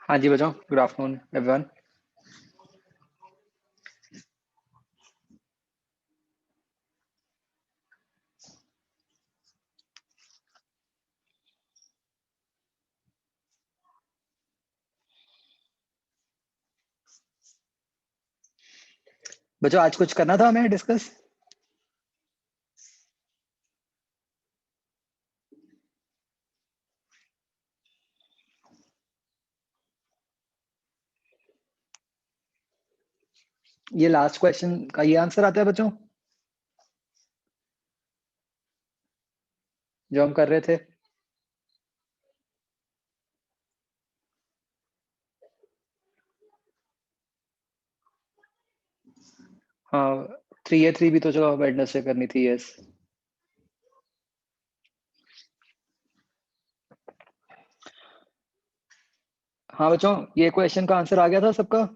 हाँ जी बच्चों, good afternoon everyone. बच्चों आज कुछ करना था हमें डिस्कस। ये लास्ट क्वेश्चन का ये आंसर आता है बच्चों, जो हम कर रहे थे। हाँ, 3A3 भी तो चलो वेडनेसडे करनी थी। यस। हाँ बच्चों, ये क्वेश्चन का आंसर आ गया था सबका।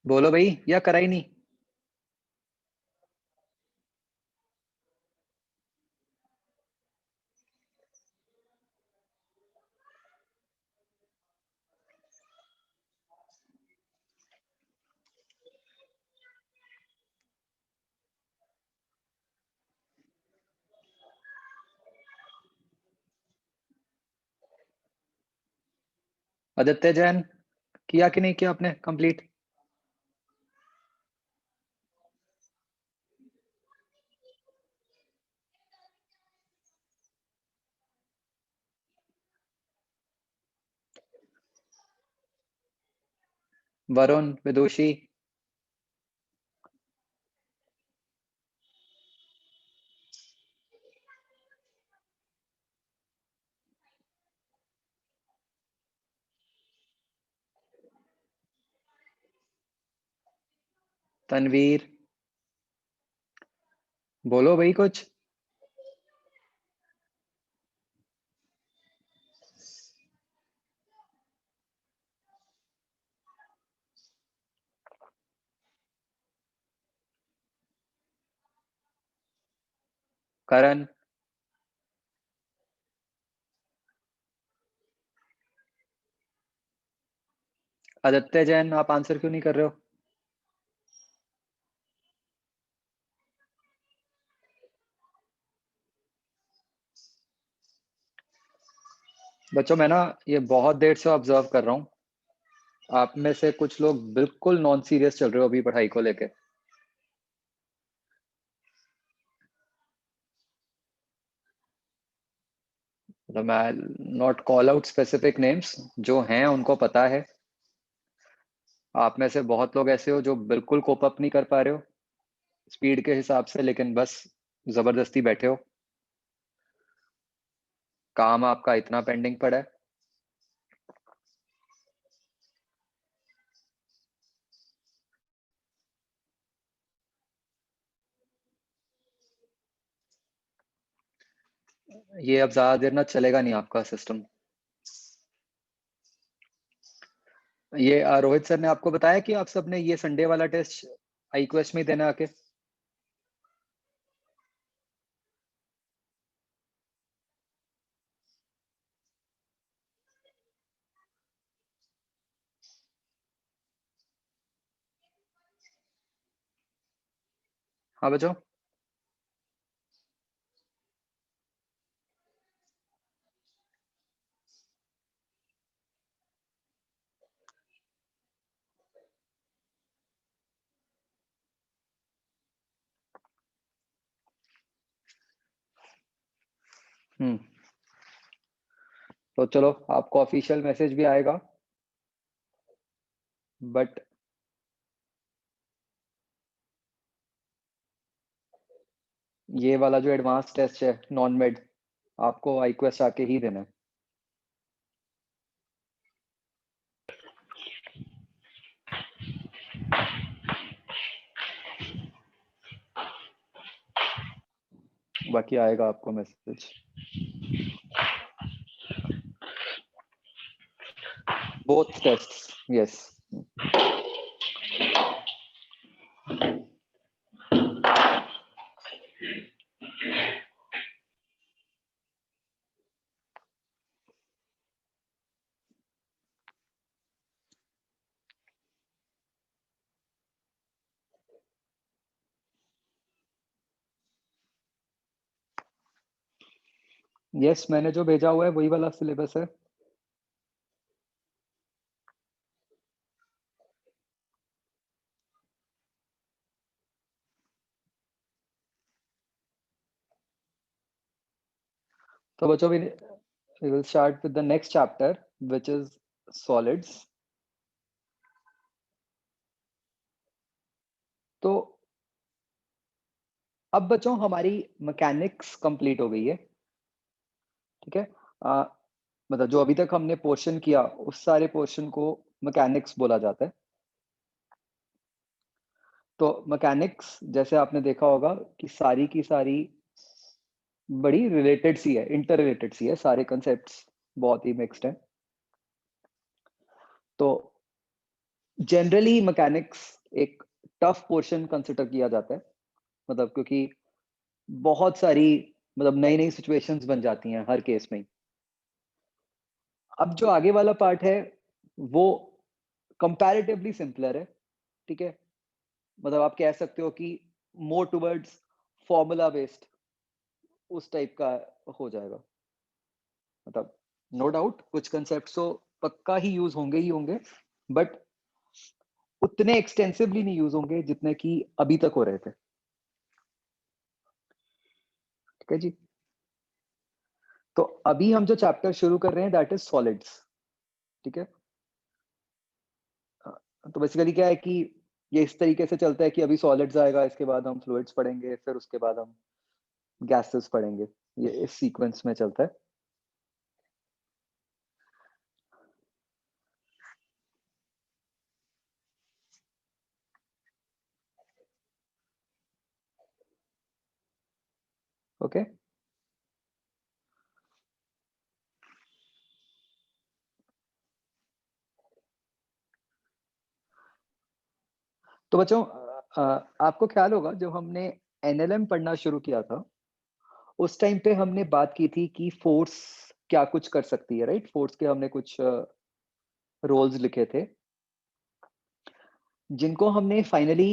बोलो भाई, या करा ही नहीं? आदित्य जैन, किया कि नहीं किया आपने कंप्लीट? वरुण, विदुषी, तनवीर, बोलो भाई कुछ। करण, आदित्य जैन, आप आंसर क्यों नहीं कर रहे हो? बच्चों मैं ना ये बहुत देर से ऑब्जर्व कर रहा हूँ, आप में से कुछ लोग बिल्कुल नॉन सीरियस चल रहे हो अभी पढ़ाई को लेके। मतलब मैं not call out specific names, जो हैं उनको पता है। आप में से बहुत लोग ऐसे हो जो बिल्कुल कोप अप नहीं कर पा रहे हो स्पीड के हिसाब से, लेकिन बस जबरदस्ती बैठे हो। काम आपका इतना पेंडिंग पड़ा है। ये अब ज्यादा देर ना चलेगा नहीं आपका सिस्टम। ये रोहित सर ने आपको बताया कि आप सबने ये संडे वाला टेस्ट आई क्वेस्ट में ही देना आके। हाँ बच्चों। हम्म। तो चलो, आपको ऑफिशियल मैसेज भी आएगा, बट ये वाला जो एडवांस टेस्ट है नॉन मेड, आपको आई क्वेस्ट आके ही देना है। बाकी आएगा आपको message. both tests, yes. Yes, मैंने जो भेजा हुआ है वही वाला सिलेबस है। तो बच्चों we will start with the next chapter which is solids। तो अब बच्चों हमारी मैकेनिक्स कंप्लीट हो गई है, ठीक है। मतलब जो अभी तक हमने पोर्शन किया उस सारे पोर्शन को मैकेनिक्स बोला जाता है। तो मैकेनिक्स जैसे आपने देखा होगा कि सारी की सारी बड़ी रिलेटेड सी है, इंटर रिलेटेड सी है, सारे कंसेप्ट्स बहुत ही मिक्स्ड हैं। तो जनरली मैकेनिक्स एक टफ पोर्शन कंसिडर किया जाता है, मतलब क्योंकि बहुत सारी मतलब नई नई सिचुएशंस बन जाती हैं हर केस में। अब जो आगे वाला पार्ट है वो कंपैरेटिवली सिंपलर है, ठीक है। मतलब आप कह सकते हो कि मोर टुवर्ड्स फॉर्मूला बेस्ड उस टाइप का हो जाएगा। मतलब नो डाउट कुछ कंसेप्ट्स तो पक्का ही यूज होंगे ही होंगे, बट उतने एक्सटेंसिवली नहीं यूज होंगे जितने कि अभी तक हो रहे थे, ठीक है जी। तो अभी हम जो चैप्टर शुरू कर रहे हैं दैट इज सॉलिड्स, ठीक है। तो बेसिकली क्या है कि ये इस तरीके से चलता है कि अभी सॉलिड्स आएगा, इसके बाद हम फ्लूइड्स पढ़ेंगे, फिर उसके बाद हम गैसेस पढ़ेंगे। ये इस सीक्वेंस में चलता है। ओके। तो बच्चों आपको ख्याल होगा जब हमने एनएलएम पढ़ना शुरू किया था उस टाइम पे हमने बात की थी कि फोर्स क्या कुछ कर सकती है, राइट। फोर्स के हमने कुछ रोल्स लिखे थे जिनको हमने फाइनली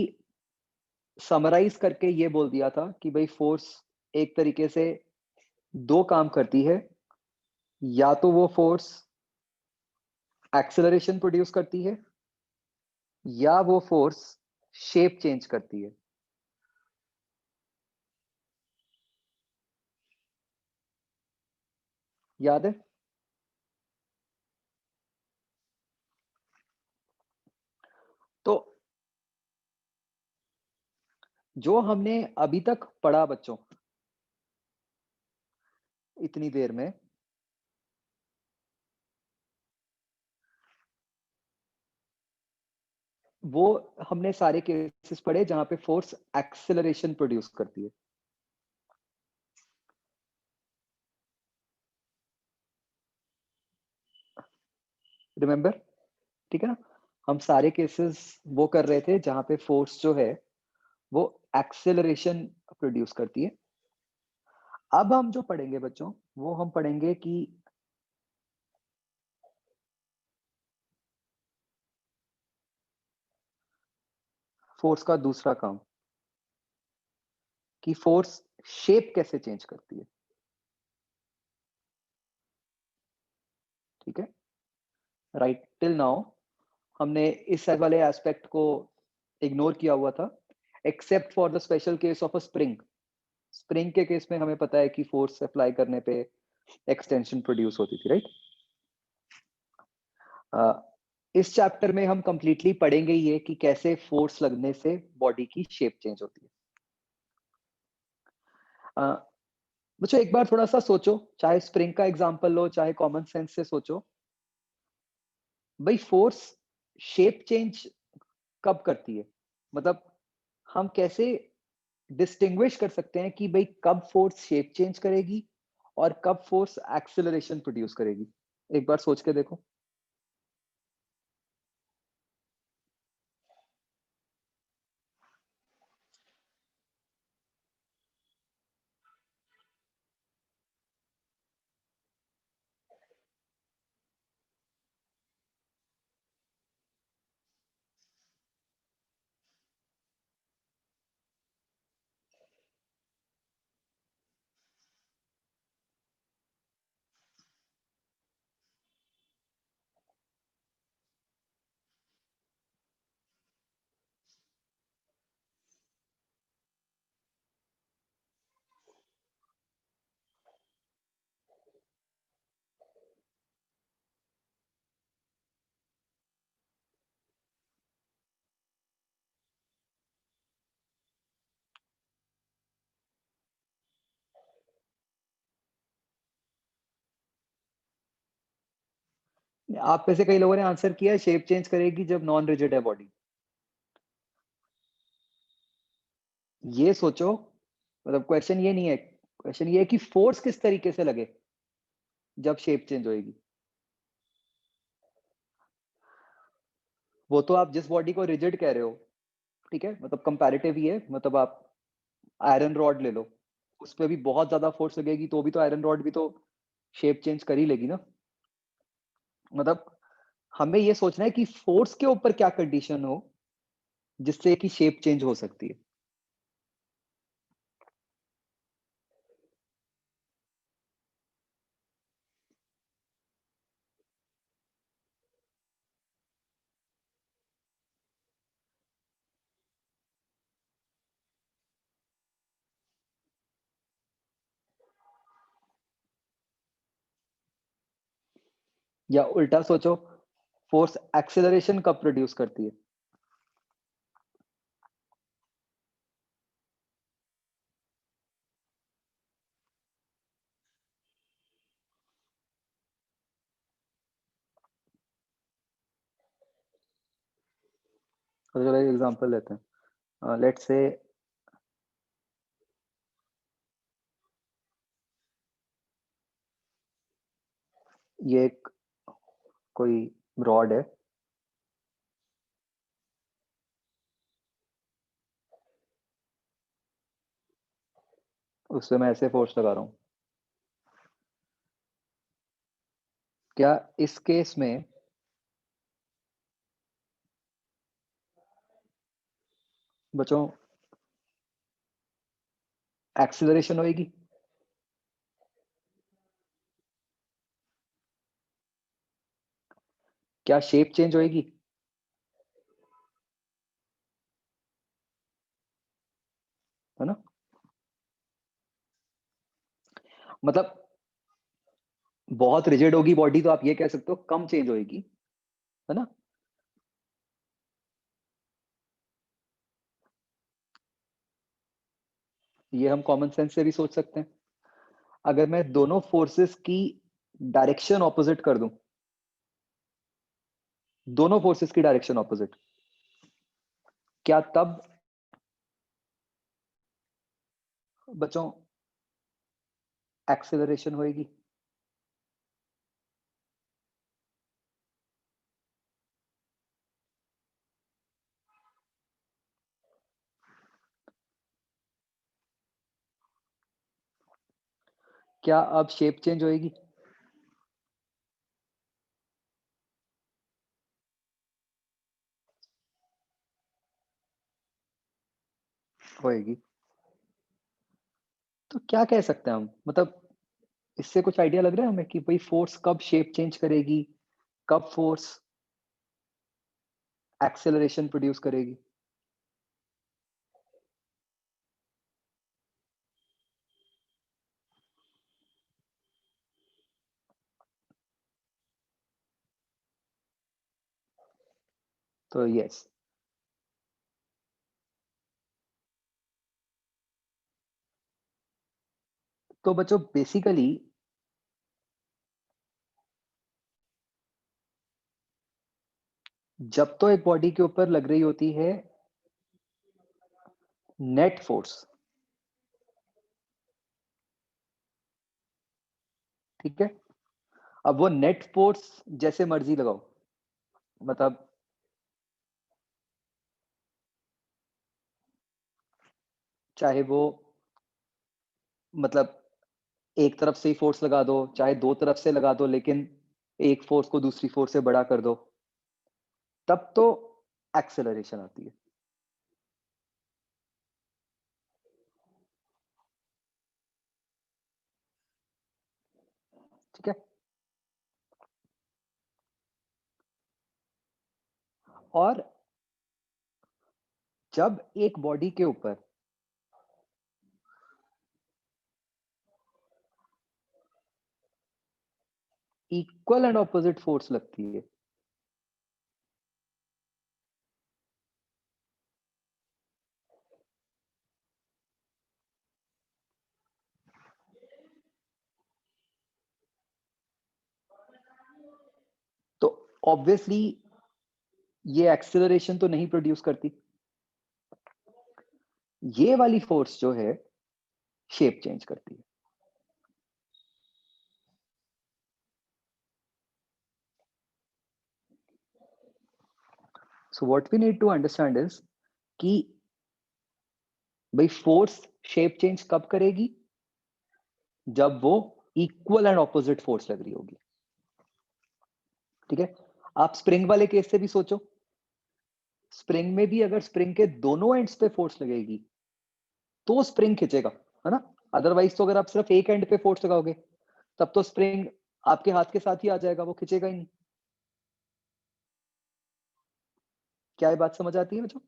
समराइज करके ये बोल दिया था कि भाई फोर्स एक तरीके से दो काम करती है। या तो वो फोर्स एक्सेलरेशन प्रोड्यूस करती है या वो फोर्स शेप चेंज करती है। याद है? तो जो हमने अभी तक पढ़ा बच्चों इतनी देर में, वो हमने सारे केसेस पढ़े जहां पे फोर्स एक्सेलरेशन प्रोड्यूस करती है। रिमेंबर, ठीक है ना। हम सारे केसेस वो कर रहे थे जहां पे फोर्स जो है वो एक्सेलरेशन प्रोड्यूस करती है। अब हम जो पढ़ेंगे बच्चों वो हम पढ़ेंगे कि फोर्स का दूसरा काम, कि फोर्स शेप कैसे चेंज करती है, ठीक है। राइट टिल नाउ हमने इस वाले एस्पेक्ट को इग्नोर किया हुआ था, except for the special case of a spring. Spring के केस में हमें पता है कि फोर्स अप्लाई करने पे एक्सटेंशन प्रोड्यूस होती थी, राइट। इस चैप्टर में हम कंप्लीटली पढ़ेंगे ये कि कैसे फोर्स लगने से बॉडी की शेप चेंज होती है। बच्चों एक बार थोड़ा सा सोचो, चाहे स्प्रिंग का एग्जांपल लो चाहे कॉमन सेंस से सोचो, भाई फोर्स शेप चेंज कब करती है। मतलब हम कैसे डिस्टिंग्विश कर सकते हैं कि भाई कब फोर्स शेप चेंज करेगी और कब फोर्स एक्सेलरेशन प्रोड्यूस करेगी। एक बार सोच के देखो। आप में से कई लोगों ने आंसर किया है शेप चेंज करेगी जब नॉन रिजिड है बॉडी। ये सोचो, मतलब क्वेश्चन ये नहीं है, क्वेश्चन ये है कि फोर्स किस तरीके से लगे जब शेप चेंज होएगी। वो तो आप जिस बॉडी को रिजिड कह रहे हो, ठीक है, मतलब कंपैरेटिव ही है, मतलब आप आयरन रॉड ले लो, उस पे भी बहुत ज्यादा फोर्स लगेगी तो भी तो आयरन रॉड भी तो शेप चेंज कर ही लेगी ना। मतलब हमें ये सोचना है कि फोर्स के ऊपर क्या कंडीशन हो जिससे कि शेप चेंज हो सकती है। या उल्टा सोचो, फोर्स एक्सेलरेशन कब प्रोड्यूस करती है। चलो एक एग्जांपल लेते हैं, लेट्स से ये एक कोई रॉड है, उससे मैं ऐसे फोर्स लगा रहा हूँ। क्या इस केस में बच्चों एक्सीलरेशन होएगी। क्या शेप चेंज होएगी। है ना, मतलब बहुत रिजिड होगी बॉडी तो आप ये कह सकते हो कम चेंज होएगी, है ना। ये हम कॉमन सेंस से भी सोच सकते हैं। अगर मैं दोनों फोर्सेस की डायरेक्शन ऑपोजिट कर दूं, दोनों फोर्सेस की डायरेक्शन ऑपोजिट, क्या तब बच्चों एक्सेलरेशन होएगी। क्या अब शेप चेंज होएगी। होएगी। तो क्या कह सकते हैं हम, मतलब इससे कुछ आइडिया लग रहा है हमें कि भाई फोर्स कब शेप चेंज करेगी, कब फोर्स एक्सेलरेशन प्रोड्यूस करेगी। तो यस, तो बच्चों बेसिकली जब तो एक बॉडी के ऊपर लग रही होती है नेट फोर्स, ठीक है, अब वो नेट फोर्स जैसे मर्जी लगाओ, मतलब चाहे वो, मतलब एक तरफ से ही फोर्स लगा दो, चाहे दो तरफ से लगा दो, लेकिन एक फोर्स को दूसरी फोर्स से बड़ा कर दो, तब तो एक्सेलरेशन आती है। ठीक है, और जब एक बॉडी के ऊपर इक्वल एंड ऑपोजिट फोर्स लगती है, तो ऑब्वियसली ये एक्सेलरेशन तो नहीं प्रोड्यूस करती, ये वाली फोर्स जो है शेप चेंज करती है। So what we need to understand is कि भाई फोर्स शेप चेंज कब करेगी, जब वो इक्वल एंड ऑपोजिट फोर्स लग रही होगी। ठीक है, आप स्प्रिंग वाले केस से भी सोचो, स्प्रिंग में भी अगर स्प्रिंग के दोनों एंड्स पे फोर्स लगेगी तो स्प्रिंग खींचेगा, है ना। अदरवाइज तो अगर आप सिर्फ एक एंड पे फोर्स लगाओगे तब तो स्प्रिंग आपके हाथ के साथ ही आ जाएगा, वो खींचेगा ही नहीं। क्या ये बात समझ आती है बच्चों?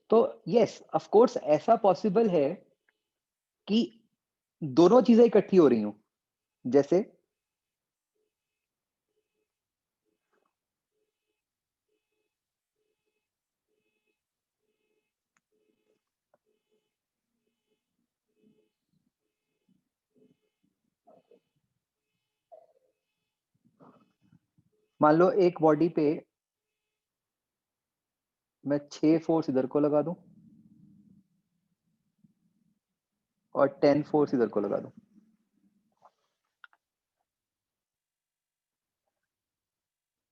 तो यस ऑफ कोर्स ऐसा पॉसिबल है कि दोनों चीजें इकट्ठी हो रही हूं, जैसे मान लो एक बॉडी पे मैं 6 फोर्स इधर को लगा दूं और 10 फोर्स इधर को लगा दूं।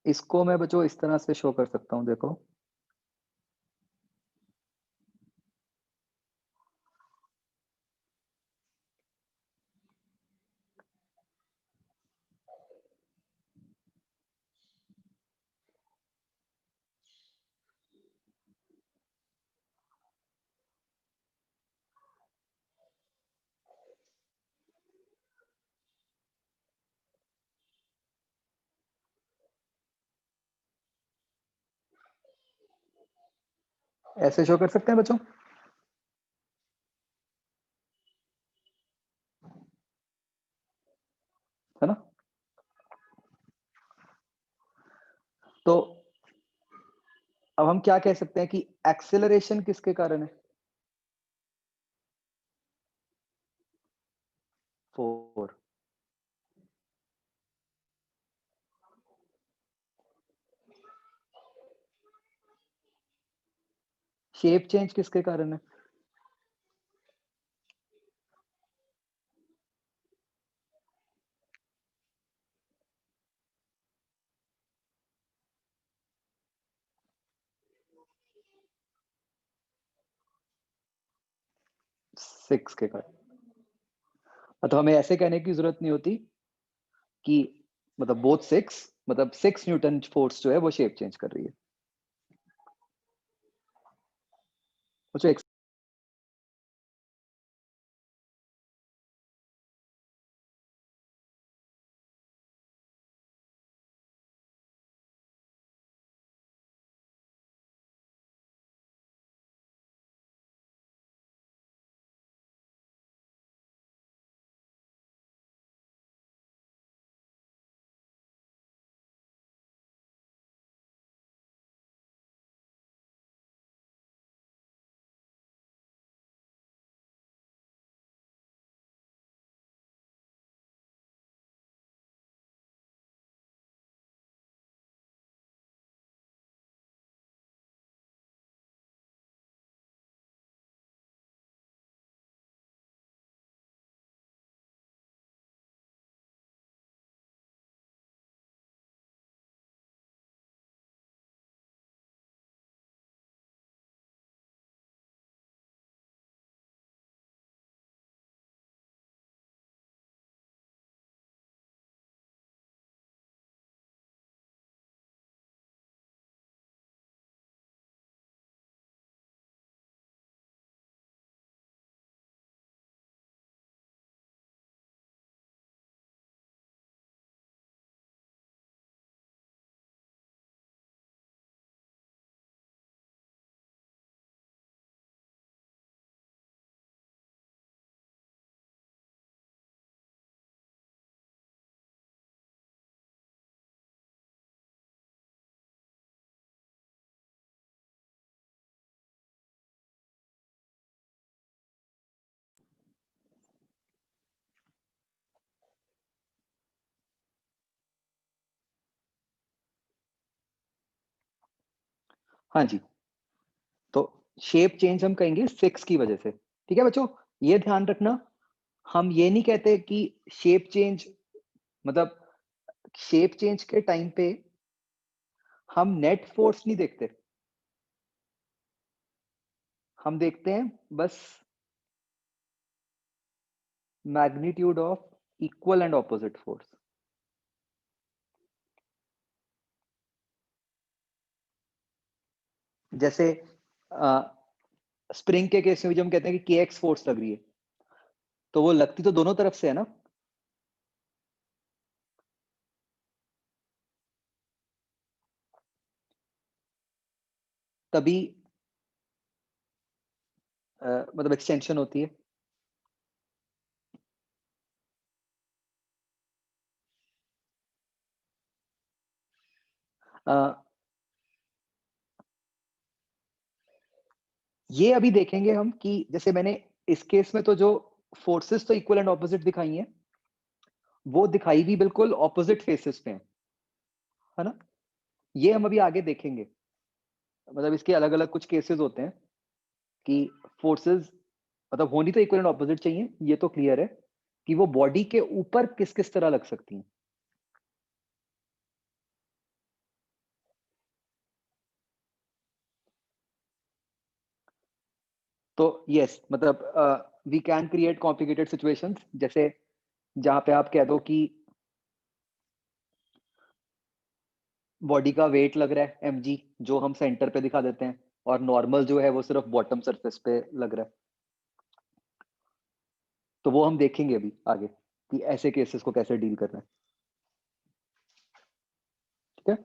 इसको मैं बच्चों इस तरह से शो कर सकता हूं, देखो। ऐसे शो कर सकते हैं बच्चों, है ना। तो अब हम क्या कह सकते हैं कि एक्सेलरेशन किसके कारण है? फोर। शेप चेंज किसके कारण है? सिक्स के कारण। तो हमें ऐसे कहने की जरूरत नहीं होती कि मतलब बोथ सिक्स, मतलब 6 न्यूटन फोर्स जो है वो शेप चेंज कर रही है। मुझे हाँ जी, तो शेप चेंज हम कहेंगे 6 की वजह से। ठीक है बच्चों? ये ध्यान रखना, हम ये नहीं कहते कि शेप चेंज मतलब शेप चेंज के टाइम पे हम नेट फ़ोर्स नहीं देखते। हम देखते हैं बस magnitude of equal and opposite force. जैसे अ, स्प्रिंग के केस में भी जब हम कहते हैं कि केएक्स फ़ोर्स लग रही है, तो वो लगती तो दोनों तरफ से है ना? तभी मतलब एक्सटेंशन होती है। अ, ये अभी देखेंगे हम कि जैसे मैंने इस केस में तो जो फ़ोर्सेस तो इक्वल एंड ऑपोजिट दिखाई हैं, वो दिखाई भी बिल्कुल ऑपोजिट फेसेस पे हैं, है ना? ये हम अभी आगे देखेंगे। मतलब इसके अलग-अलग कुछ केसेस होते हैं कि फ़ोर्सेस मतलब होनी तो इक्वल एंड ऑपोजिट चाहिए, ये तो क्लियर है कि वो बॉडी के ऊपर किस-किस तरह लग सकती हैं। तो येस मतलब we can create complicated situations जैसे जहाँ पे आप कह दो कि बॉडी का वेट लग रहा है एमजी जो हम सेंटर पे दिखा देते हैं और नॉर्मल जो है वो सिर्फ बॉटम सरफेस पे लग रहा है। तो वो हम देखेंगे अभी आगे कि ऐसे केसेस को कैसे डील करना है। ठीक है?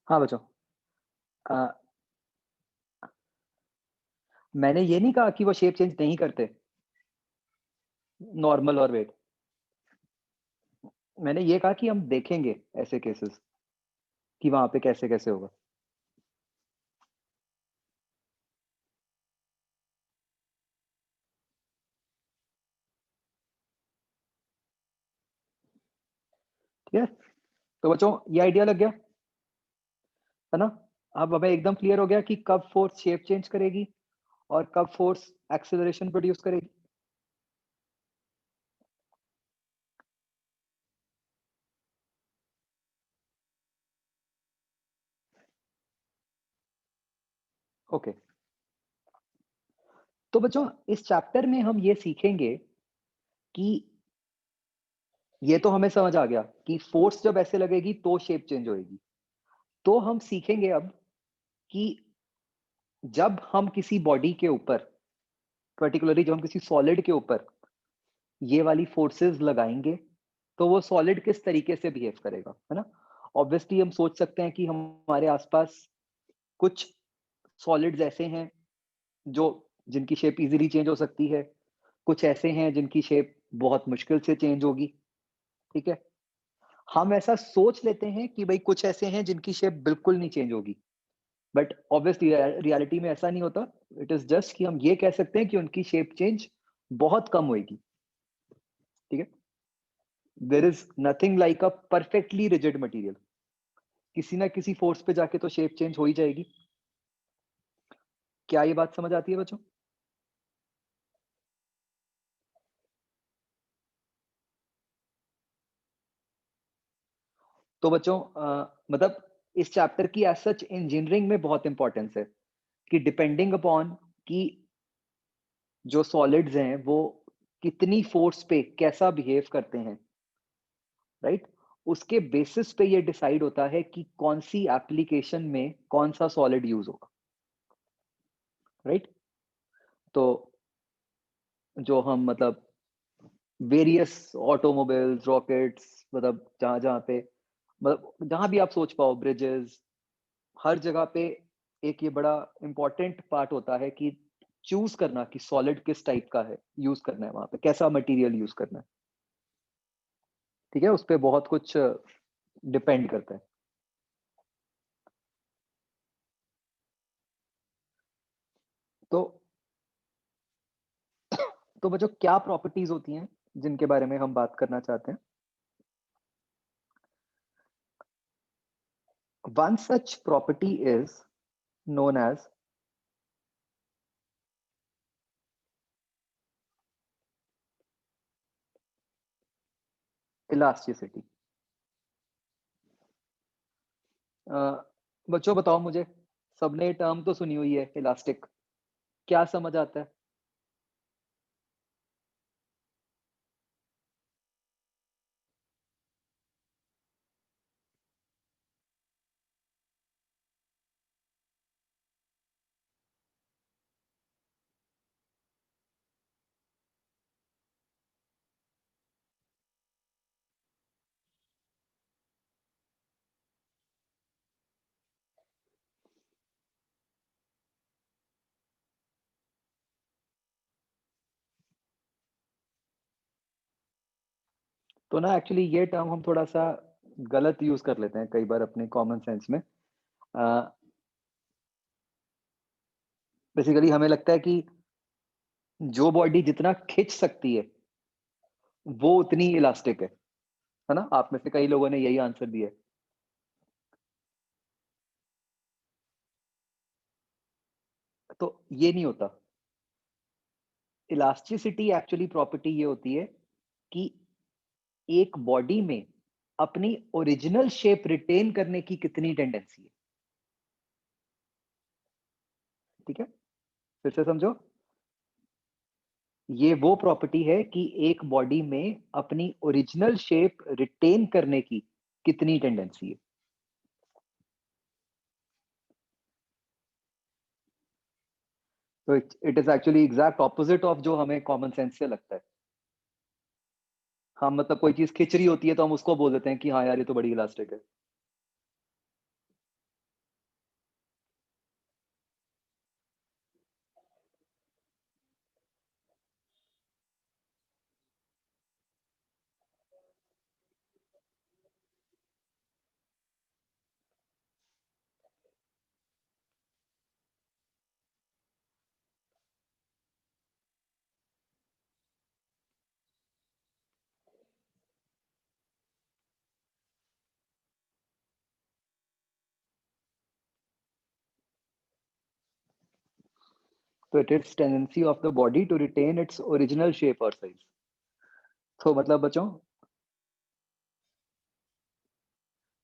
हाँ बच्चों, अ, मैंने ये नहीं कहा कि वो शेप चेंज नहीं करते, नॉर्मल और वेट। मैंने ये कहा कि हम देखेंगे ऐसे केसेस कि वहाँ पे कैसे-कैसे होगा। ठीक है? तो बच्चों ये आइडिया लग गया, है ना? अब हमें एकदम क्लियर हो गया कि कब फ़ोर्स शेप चेंज करेगी और कब फ़ोर्स एक्सेलरेशन प्रोड्यूस करेगी। ओके। तो बच्चों इस चैप्टर में हम ये सीखेंगे कि ये तो हमें समझ आ गया कि फ़ोर्स जब ऐसे लगेगी तो शेप चेंज होएगी। तो हम सीखेंगे अब कि जब हम किसी बॉडी के ऊपर, पर्टिकुलरली जब हम किसी सॉलिड के ऊपर ये वाली फोर्सेस लगाएँगे, तो वो सॉलिड किस तरीके से बिहेव करेगा, है ना? ऑब्वियसली हम सोच सकते हैं कि हमारे आस-पास कुछ सॉलिड्स ऐसे हैं जो जिनकी शेप ईज़िली चेंज हो सकती है, कुछ ऐसे हैं जिनकी शेप बहुत मुश्किल से चेंज होगी, ठीक है? हम ऐसा सोच लेते हैं कि भई कुछ ऐसे हैं जिनकी शेप बिल्कुल नहीं चेंज होगी, बट ऑब्वियसली रियलिटी में ऐसा नहीं होता। इट इज़ जस्ट कि हम ये कह सकते हैं कि उनकी शेप चेंज बहुत कम होएगी, ठीक है? There is nothing like a perfectly rigid material. किसी ना किसी फोर्स पे जाके तो शेप चेंज हो ही जाएगी। क्या ये बात समझ आती है बच्चों? तो बच्चों मतलब इस चैप्टर की एज़ सच इंजीनियरिंग में बहुत इंपॉर्टेंस है कि डिपेंडिंग अपॉन कि जो सॉलिड्स हैं वो कितनी फोर्स पे कैसा बिहेव करते हैं, राइट? उसके बेसिस पे ये डिसाइड होता है कि कौन-सी एप्लीकेशन में कौन-सा सॉलिड यूज़ होगा, राइट? तो जो हम मतलब वेरियस ऑटोमोबाइल्स, रॉकेट्स मतलब जहाँ-जहाँ पे मतलब जहाँ भी आप सोच पाओ ब्रिजेस, हर जगह पे एक ये बड़ा इम्पोर्टेंट पार्ट होता है कि चूज़ करना कि सॉलिड किस टाइप का है, यूज़ करना है वहाँ पे, कैसा मटेरियल यूज़ करना है, ठीक है? उसपे बहुत कुछ डिपेंड करता है। तो तो बच्चों क्या प्रॉपर्टीज़ होती हैं, जिनके बारे में हम बात करना चाहते हैं? One such property is known as elasticity। अ, बच्चों बताओ मुझे, सबने ये टर्म तो सुनी हुई है इलास्टिक, क्या समझ आता है? तो ना एक्चुअली ये टर्म हम थोड़ा-सा गलत यूज़ कर लेते हैं कई बार अपने कॉमन सेंस में। बेसिकली हमें लगता है कि जो बॉडी जितना खींच सकती है, वो उतनी इलास्टिक है ना? आप में से कई लोगों ने यही आंसर दिया है। तो ये नहीं होता। इलास्टिसिटी एक्चुअली प्रॉपर्टी ये होती है कि एक बॉडी में अपनी ओरिजिनल शेप रिटेन करने की कितनी टेंडेंसी है, ठीक है? फिर से समझो, ये वो प्रॉपर्टी है कि एक बॉडी में अपनी ओरिजिनल शेप रिटेन करने की कितनी टेंडेंसी है। तो it is actually exact opposite of जो हमें कॉमन सेंस से लगता है। हम मतलब कोई चीज़ खिंच रही होती है तो हम उसको बोल देते हैं कि हाँ यार, ये तो बड़ी इलास्टिक है। तो it is tendency of the body to retain its original shape और साइज। तो मतलब बच्चों,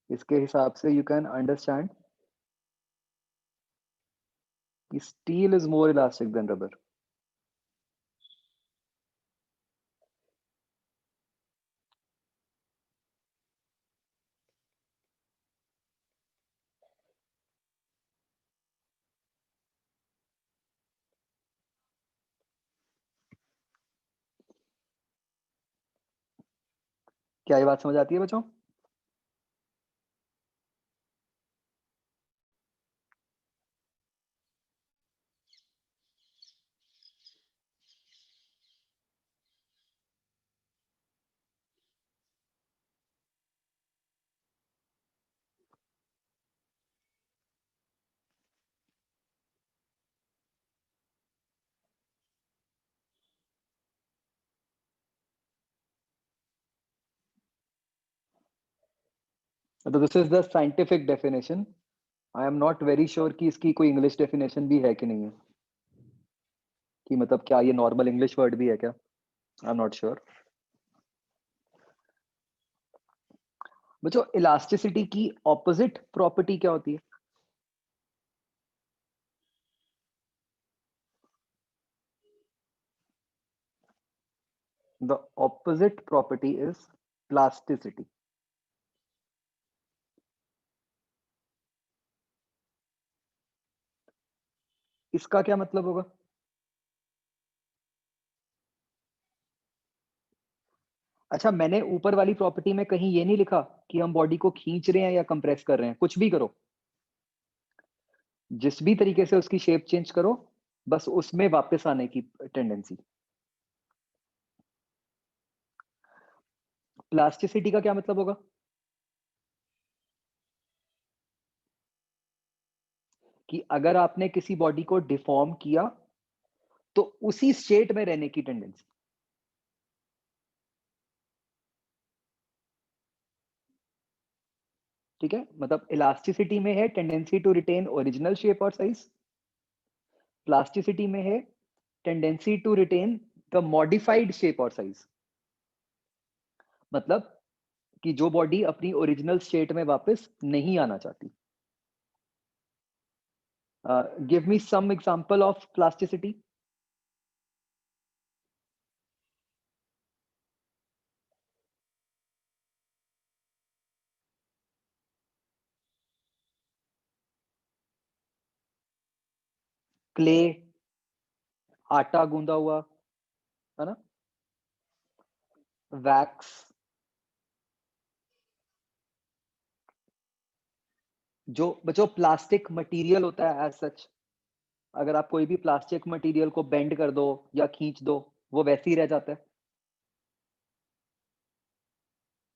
इसके हिसाब से यू कैन अंडरस्टैंड कि steel is more elastic than rubber. क्या ये बात समझ आती है बच्चों? तो this is the scientific definition. I am not very sure कि इसकी कोई इंग्लिश डेफिनेशन भी है कि नहीं है, कि मतलब क्या ये नॉर्मल इंग्लिश वर्ड भी है क्या? आई एम नॉट श्योर। बच्चों, इलास्टिसिटी की ऑपोजिट प्रॉपर्टी क्या होती है? The opposite property is plasticity. इसका क्या मतलब होगा? अच्छा, मैंने ऊपर वाली प्रॉपर्टी में कहीं ये नहीं लिखा कि हम बॉडी को खींच रहे हैं या कंप्रेस कर रहे हैं। कुछ भी करो, जिस भी तरीके से उसकी शेप चेंज करो, बस उसमें वापस आने की टेंडेंसी। प्लास्टिसिटी का क्या मतलब होगा? कि अगर आपने किसी बॉडी को डिफॉर्म किया तो उसी स्टेट में रहने की टेंडेंसी। ठीक है, मतलब इलास्टिसिटी में है tendency to retain original shape और साइज। प्लास्टिसिटी में है tendency to retain the modified shape और साइज। मतलब कि जो बॉडी अपनी ओरिजिनल स्टेट में वापस नहीं आना चाहती। Give me some example of plasticity. Clay, आटा गूंदा हुआ, है ना, वैक्स। जो प्लास्टिक मटेरियल होता है एज सच, अगर आप कोई भी प्लास्टिक मटेरियल को बेंड कर दो या खींच दो, वो वैसे ही रह जाता है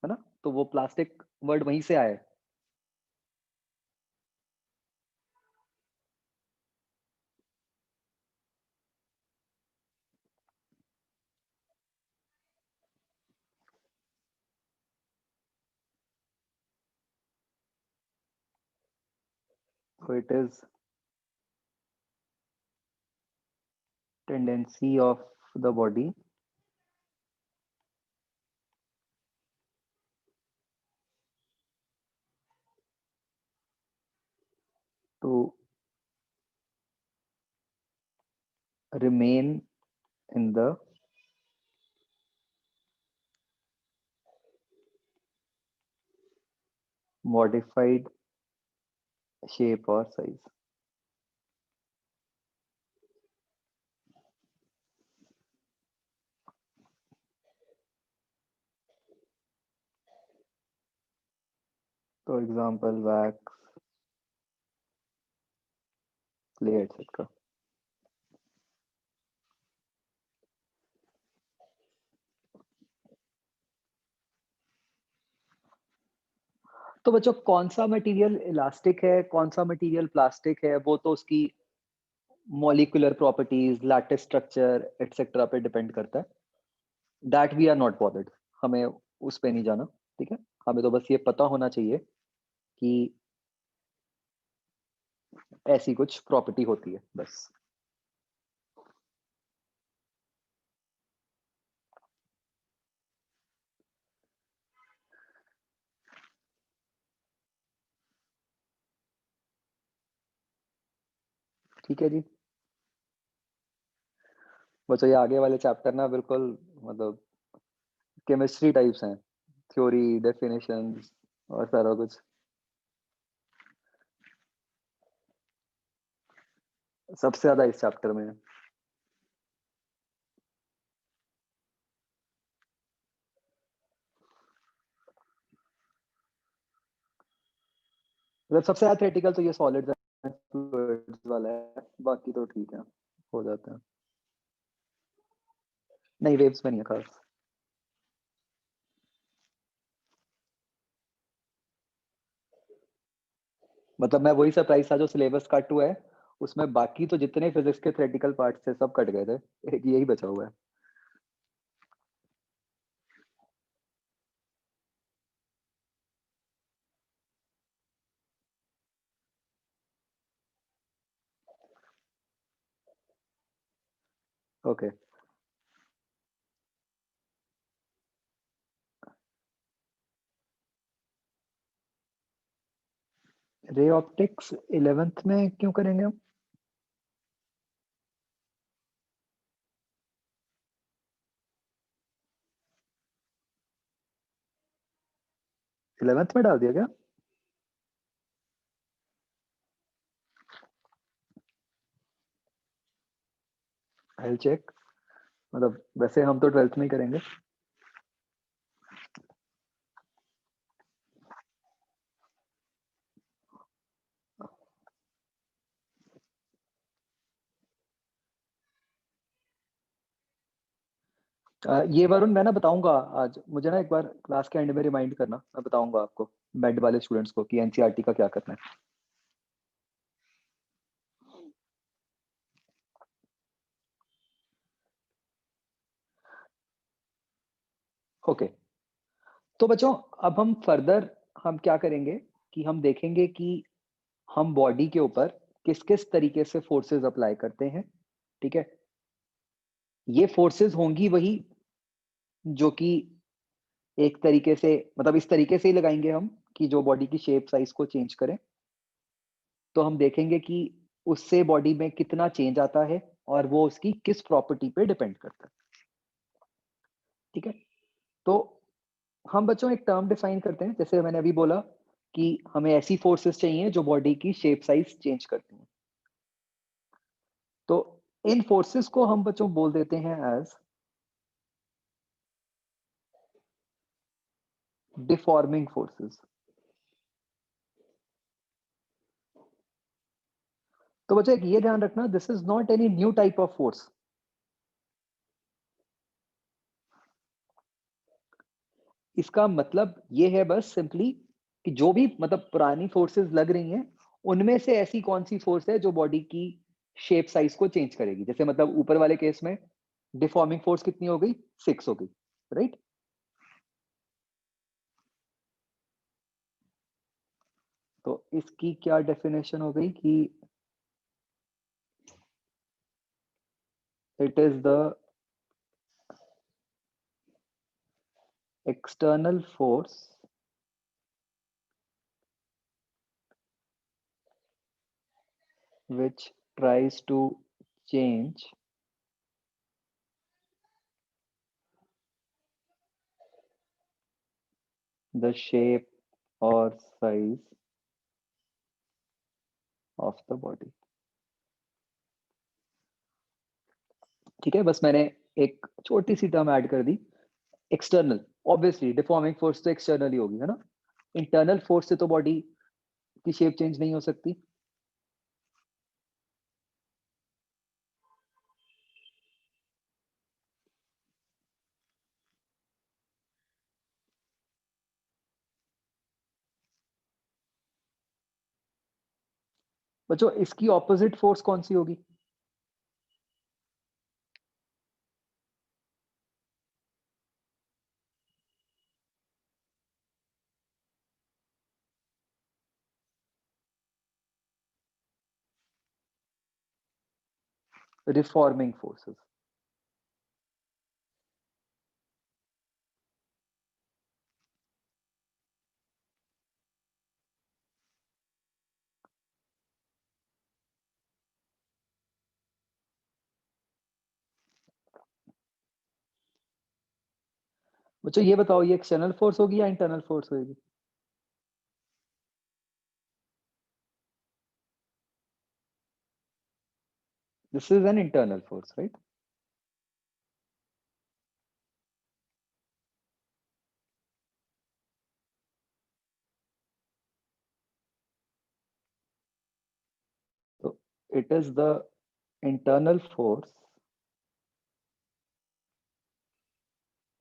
ना? तो वो प्लास्टिक वर्ड वहीं से आया है। So it is tendency of the body to remain in the modified shape or size. तो एग्जाम्पल वैक्स, क्ले एटसेट्रा। तो बच्चों, कौन सा मटेरियल इलास्टिक है, कौन सा मटेरियल प्लास्टिक है, वो तो उसकी molecular properties, lattice structure etcetera पे डिपेंड करता है। That we are not bothered, हमें उस पे नहीं जाना। ठीक है, हमें तो बस ये पता होना चाहिए कि ऐसी कुछ प्रॉपर्टी होती है, बस। ठीक है जी। बच्चों ये आगे वाले चैप्टर ना बिल्कुल मतलब केमिस्ट्री टाइप्स हैं, थ्योरी, डेफिनेशंस और सारा कुछ। सबसे ज़्यादा इस चैप्टर में है। मतलब सबसे ज़्यादा थ्योरेटिकल तो ये सॉलिड्स एंड फ्लूइड्स वाला है, बाकी तो ठीक है, हो जाता है। नहीं, वेव्स में नहीं है खास। मतलब मैं वही सरप्राइज था जो सिलेबस कट हुआ है, उसमें बाकी तो जितने फिजिक्स के थ्योरेटिकल पार्ट्स थे सब कट गए थे, एक यही बचा हुआ है। ओके। रे ऑप्टिक्स 11th में क्यों करेंगे हम? 11th में डाल दिया क्या? I check. मतलब वैसे हम तो 12th में ही करेंगे। ये वरुण मैं ना बताऊंगा आज, मुझे ना एक बार क्लास के एंड में रिमाइंड करना, मैं बताऊंगा आपको मेड वाले स्टूडेंट्स को कि एनसीईआरटी का क्या करना है। ओके। तो बच्चों अब हम फर्दर हम क्या करेंगे कि हम देखेंगे कि हम बॉडी के ऊपर किस किस तरीके से फोर्सेस अप्लाई करते हैं। ठीक है, ये फोर्सेस होंगी वही जो कि एक तरीके से मतलब इस तरीके से ही लगाएंगे हम कि जो बॉडी की शेप साइज को चेंज करें। तो हम देखेंगे कि उससे बॉडी में कितना चेंज आता है और वो उसकी किस प्रॉपर्टी पे डिपेंड करता है। ठीक है, तो हम बच्चों एक टर्म डिफाइन करते हैं, जैसे मैंने अभी बोला कि हमें ऐसी फोर्सेस चाहिए जो बॉडी की शेप साइज चेंज करती हैं। तो इन फोर्सेस को हम बच्चों बोल देते हैं एज डिफॉर्मिंग फोर्सेस। तो बच्चों एक ये ध्यान रखना, this is not any new type of force. इसका मतलब ये है बस सिंपली कि जो भी मतलब पुरानी फोर्सेस लग रही हैं उनमें से ऐसी कौन सी फोर्स है जो बॉडी की शेप साइज को चेंज करेगी। जैसे मतलब ऊपर वाले केस में डिफॉर्मिंग फोर्स कितनी हो गई, 6 हो गई, राइट। तो इसकी क्या डेफिनेशन हो गई कि it is the external force which tries to change the shape or size of the body। ठीक है, बस मैंने एक छोटी सी टर्म ऐड कर दी, एक्सटर्नल। ऑब्वियसली डिफॉर्मिंग फोर्स तो एक्सटर्नल ही होगी, है ना। इंटरनल फोर्स से तो बॉडी की शेप चेंज नहीं हो सकती। बच्चों इसकी ऑपोजिट फोर्स कौन सी होगी? Reforming forces. बच्चों ये बताओ, ये एक्सटर्नल फोर्स होगी या इंटरनल फोर्स होगी? This is an internal force, right? So it is the internal force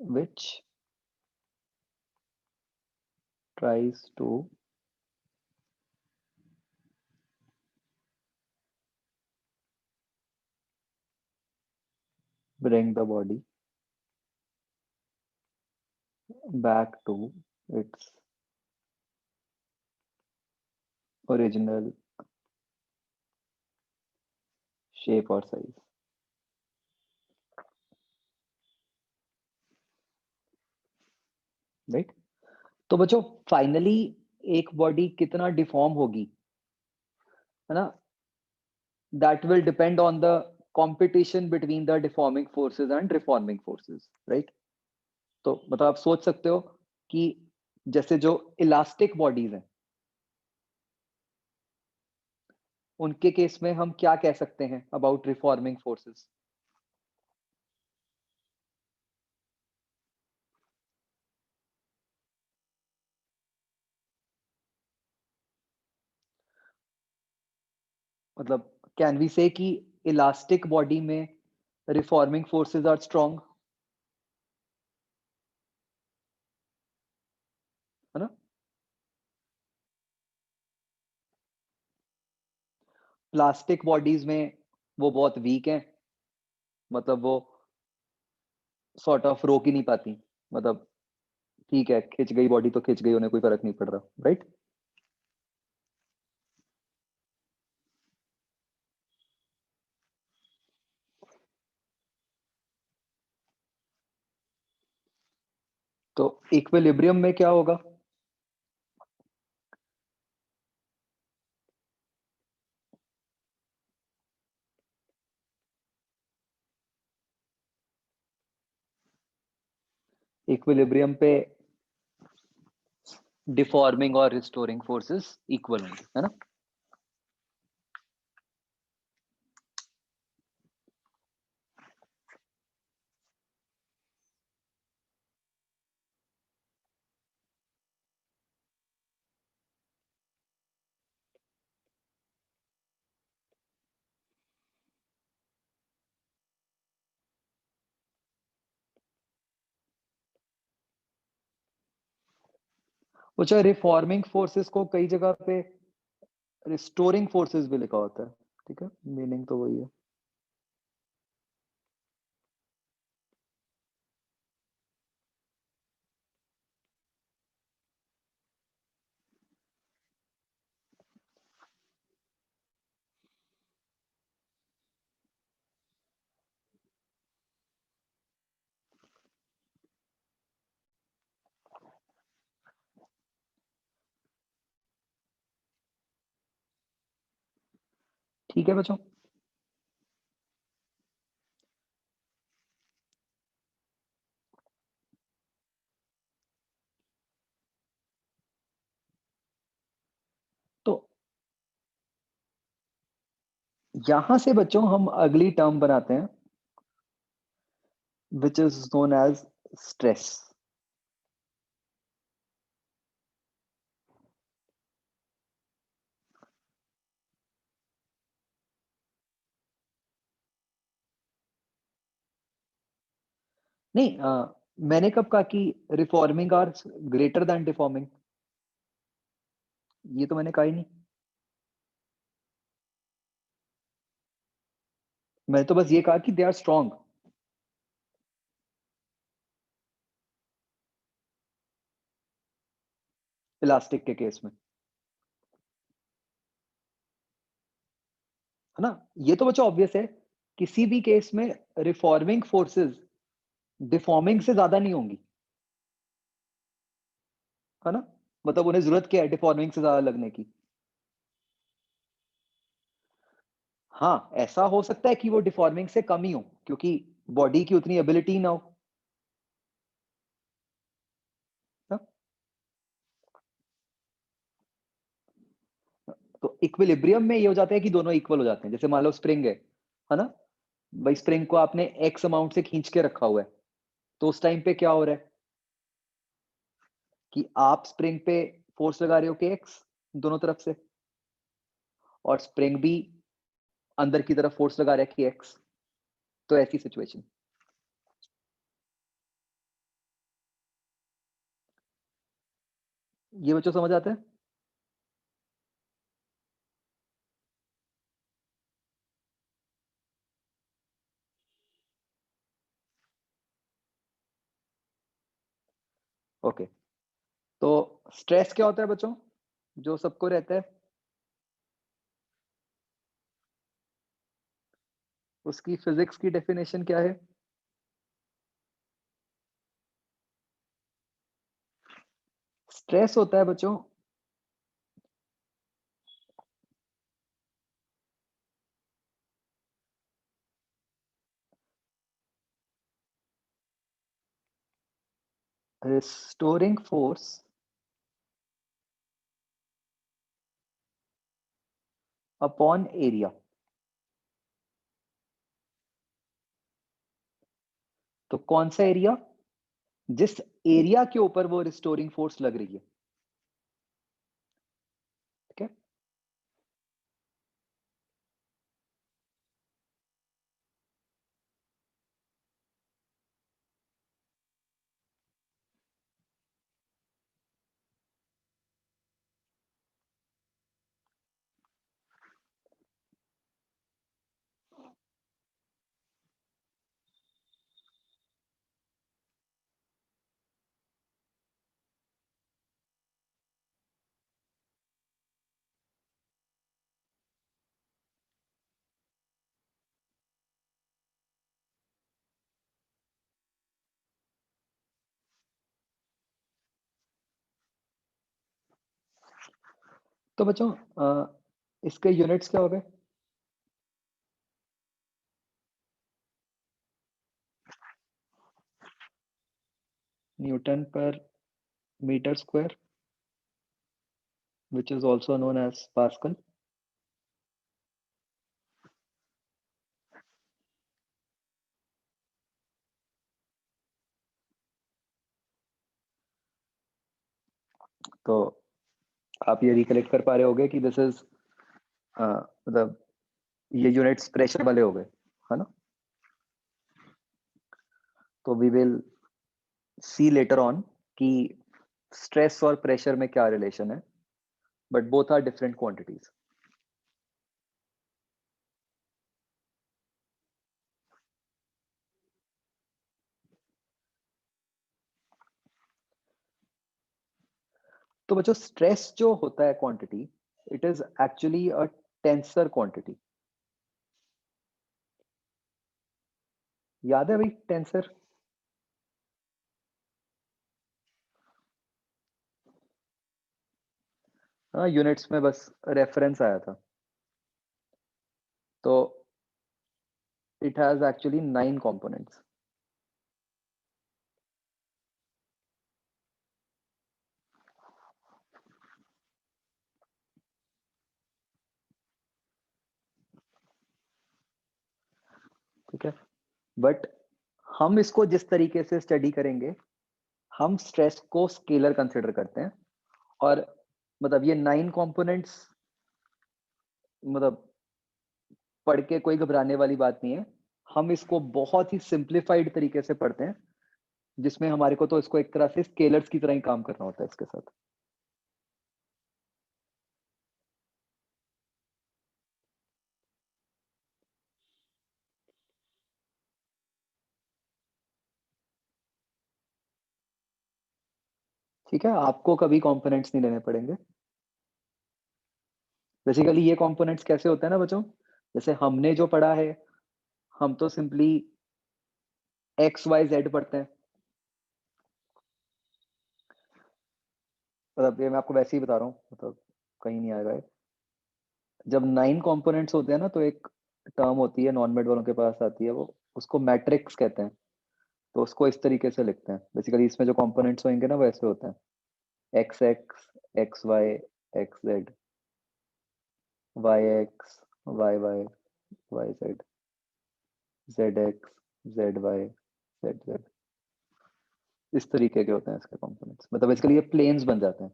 which tries to bring the body back to its original shape or size, right? तो बच्चों finally एक body कितना deform होगी, है ना, that will depend on the competition between the deforming forces and reforming forces, right? तो मतलब आप सोच सकते हो कि जैसे जो इलास्टिक बॉडीज हैं, उनके केस में हम क्या कह सकते हैं अबाउट रिफॉर्मिंग फोर्सेस? मतलब कैन वी से कि इलास्टिक बॉडी में रिफॉर्मिंग फोर्सेस आर स्ट्रॉन्ग, है ना? प्लास्टिक बॉडीज में वो बहुत वीक हैं, मतलब वो सॉर्ट ऑफ रोक ही नहीं पाती, मतलब ठीक है खिंच गई बॉडी तो खिंच गई, उन्हें कोई फर्क नहीं पड़ रहा, राइट? तो इक्विलिब्रियम में क्या होगा? इक्विलिब्रियम पे डिफॉर्मिंग और रिस्टोरिंग फोर्सेस इक्वल होंगे, है ना? वो चाहे रिफॉर्मिंग फोर्सेस को कई जगह पे रिस्टोरिंग फोर्सेस भी लिखा होता है, ठीक है, मीनिंग तो वही है। ठीक है बच्चों, तो यहां से बच्चों हम अगली टर्म बनाते हैं which is known as stress. नहीं मैंने कब कहा कि reforming are greater than deforming? ये तो मैंने कहा ही नहीं। मैं तो बस ये कहा कि दे आर स्ट्रॉन्ग इलास्टिक के केस में, है ना? ये तो बच्चों ऑब्वियस है, किसी भी केस में रिफॉर्मिंग फोर्सेस डिफॉर्मिंग से ज्यादा नहीं होंगी, है ना? मतलब उन्हें जरूरत क्या है डिफॉर्मिंग से ज्यादा लगने की? हाँ ऐसा हो सकता है कि वो डिफॉर्मिंग से कम ही हो, क्योंकि बॉडी की उतनी एबिलिटी ना हो। इक्विलिब्रियम में ये हो जाता है कि दोनों इक्वल हो जाते हैं। जैसे मान लो स्प्रिंग है ना, भाई स्प्रिंग को आपने एक्स अमाउंट से खींच के रखा हुआ है, तो उस टाइम पे क्या हो रहा है कि आप स्प्रिंग पे फोर्स लगा रहे हो कि एक्स दोनों तरफ से, और स्प्रिंग भी अंदर की तरफ फोर्स लगा रहा है कि एक्स। तो ऐसी सिचुएशन। ये बच्चों समझ आता है? ओके, तो स्ट्रेस क्या होता है बच्चों, जो सबको रहता है? उसकी फिजिक्स की डेफिनेशन क्या है? स्ट्रेस होता है बच्चों रिस्टोरिंग फोर्स अपॉन एरिया। तो कौन सा एरिया? जिस एरिया के ऊपर वो रिस्टोरिंग फोर्स लग रही है। ठीक है, तो बच्चों इसके यूनिट्स क्या हो गए? न्यूटन पर metre square, which is also known as Pascal. तो आप ये रिकलेक्ट कर पा रहे होगे कि दिस इज मतलब ये यूनिट्स प्रेशर वाले हो गए, है ना? तो we will see later on कि स्ट्रेस और प्रेशर में क्या रिलेशन है, but both are different quantities. तो बच्चों स्ट्रेस जो होता है quantity, it is actually a tensor quantity. याद है भाई टेंसर? हाँ, यूनिट्स में बस रेफरेंस आया था। तो इट हैज एक्चुअली 9 कंपोनेंट्स। ठीक है, बट हम इसको जिस तरीके से स्टडी करेंगे, हम स्ट्रेस को स्केलर कंसिडर करते हैं। और मतलब ये 9 कंपोनेंट्स मतलब पढ़ के कोई घबराने वाली बात नहीं है। हम इसको बहुत ही सिंप्लीफाइड तरीके से पढ़ते हैं, जिसमें हमारे को तो इसको एक तरह से स्केलर्स की तरह ही काम करना होता है इसके साथ। ठीक है, आपको कभी कंपोनेंट्स नहीं लेने पड़ेंगे। बेसिकली ये कंपोनेंट्स कैसे होते हैं ना बच्चों, जैसे हमने जो पढ़ा है, हम तो सिंपली एक्स वाई जेड पढ़ते हैं। मतलब ये मैं आपको वैसे ही बता रहा हूँ, मतलब कहीं नहीं आएगा ये। जब 9 कंपोनेंट्स होते हैं ना, तो एक टर्म होती है, नॉन मेड वालों के पास आती है, वो उसको मैट्रिक्स कहते हैं। तो उसको इस तरीके से लिखते हैं। बेसिकली इसमें जो कंपोनेंट्स होंगे ना, वैसे होते हैं X X, X Y, X Z. Y X, Y Y, Y Z, Z X, Z Y, Z Z, इस तरीके के होते हैं इसके कंपोनेंट्स। मतलब बेसिकली ये प्लेन्स बन जाते हैं,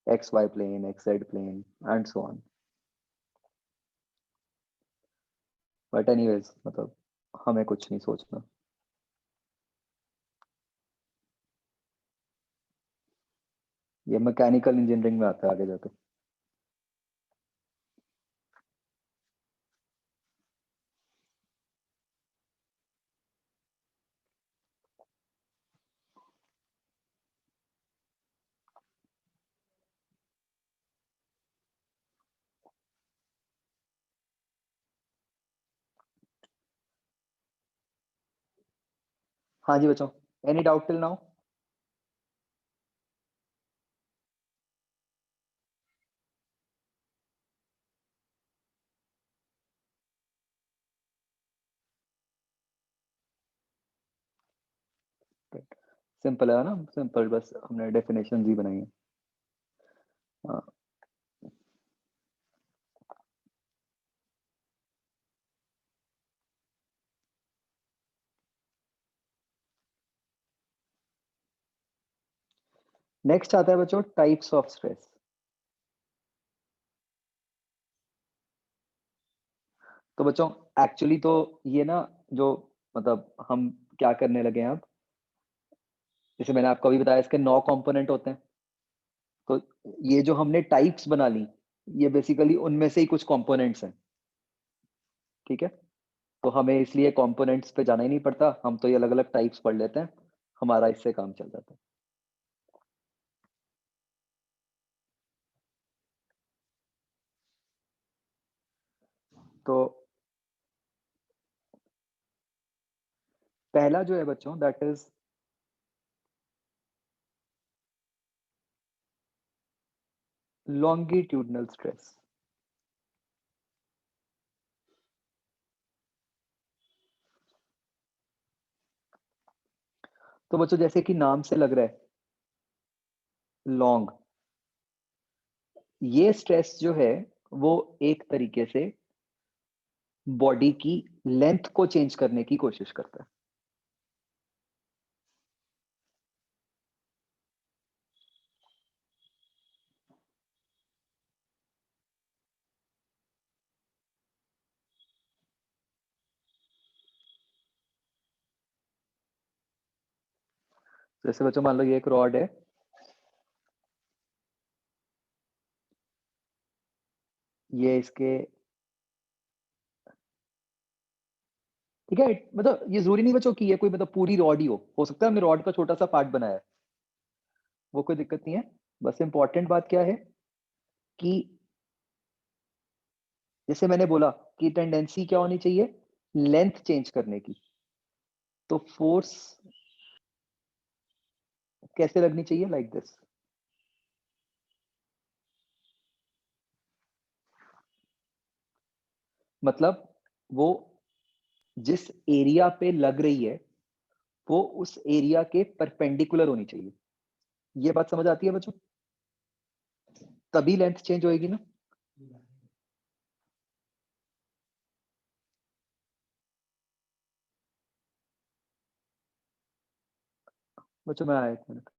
X Y plane, X Z plane, and so on. But anyways, मतलब हमें कुछ नहीं सोचना। ये मैकेनिकल इंजीनियरिंग में आता है आगे जाके। हाँ जी बच्चों, any doubt till now? Simple है ना, सिंपल, बस हमने डेफिनेशन ही बनाई है। हाँ। नेक्स्ट आता है बच्चों टाइप्स ऑफ स्ट्रेस। तो बच्चों एक्चुअली तो ये ना, जो मतलब हम क्या करने लगे हैं अब, जैसे मैंने आपको अभी बताया इसके 9 कंपोनेंट होते हैं। तो ये जो हमने टाइप्स बना ली, ये बेसिकली उनमें से ही कुछ कंपोनेंट्स हैं। ठीक है, तो हमें इसलिए कंपोनेंट्स पे जाना ही नहीं पड़ता, हम तो ये अलग अलग टाइप्स पढ़ लेते हैं, हमारा इससे काम चल जाता है। तो पहला जो है बच्चों, दैट इज लॉन्गिट्यूडनल स्ट्रेस। तो बच्चों जैसे कि नाम से लग रहा है, लॉन्ग, ये स्ट्रेस जो है वो एक तरीके से बॉडी की लेंथ को चेंज करने की कोशिश करता है। जैसे बच्चों मान लो ये एक रॉड है, ये इसके, ठीक है, मतलब ये जरूरी नहीं बच्चों कि ये कोई मतलब पूरी रॉड ही हो सकता है हमने रॉड का छोटा सा पार्ट बनाया है, वो कोई दिक्कत नहीं है। बस इंपॉर्टेंट बात क्या है कि जैसे मैंने बोला कि टेंडेंसी क्या होनी चाहिए, लेंथ चेंज करने की। तो फोर्स कैसे लगनी चाहिए, लाइक दिस। मतलब वो जिस एरिया पे लग रही है, वो उस एरिया के परपेंडिकुलर होनी चाहिए। ये बात समझ आती है बच्चों? तभी लेंथ चेंज होएगी ना। बच्चों मैं आया एक मिनट।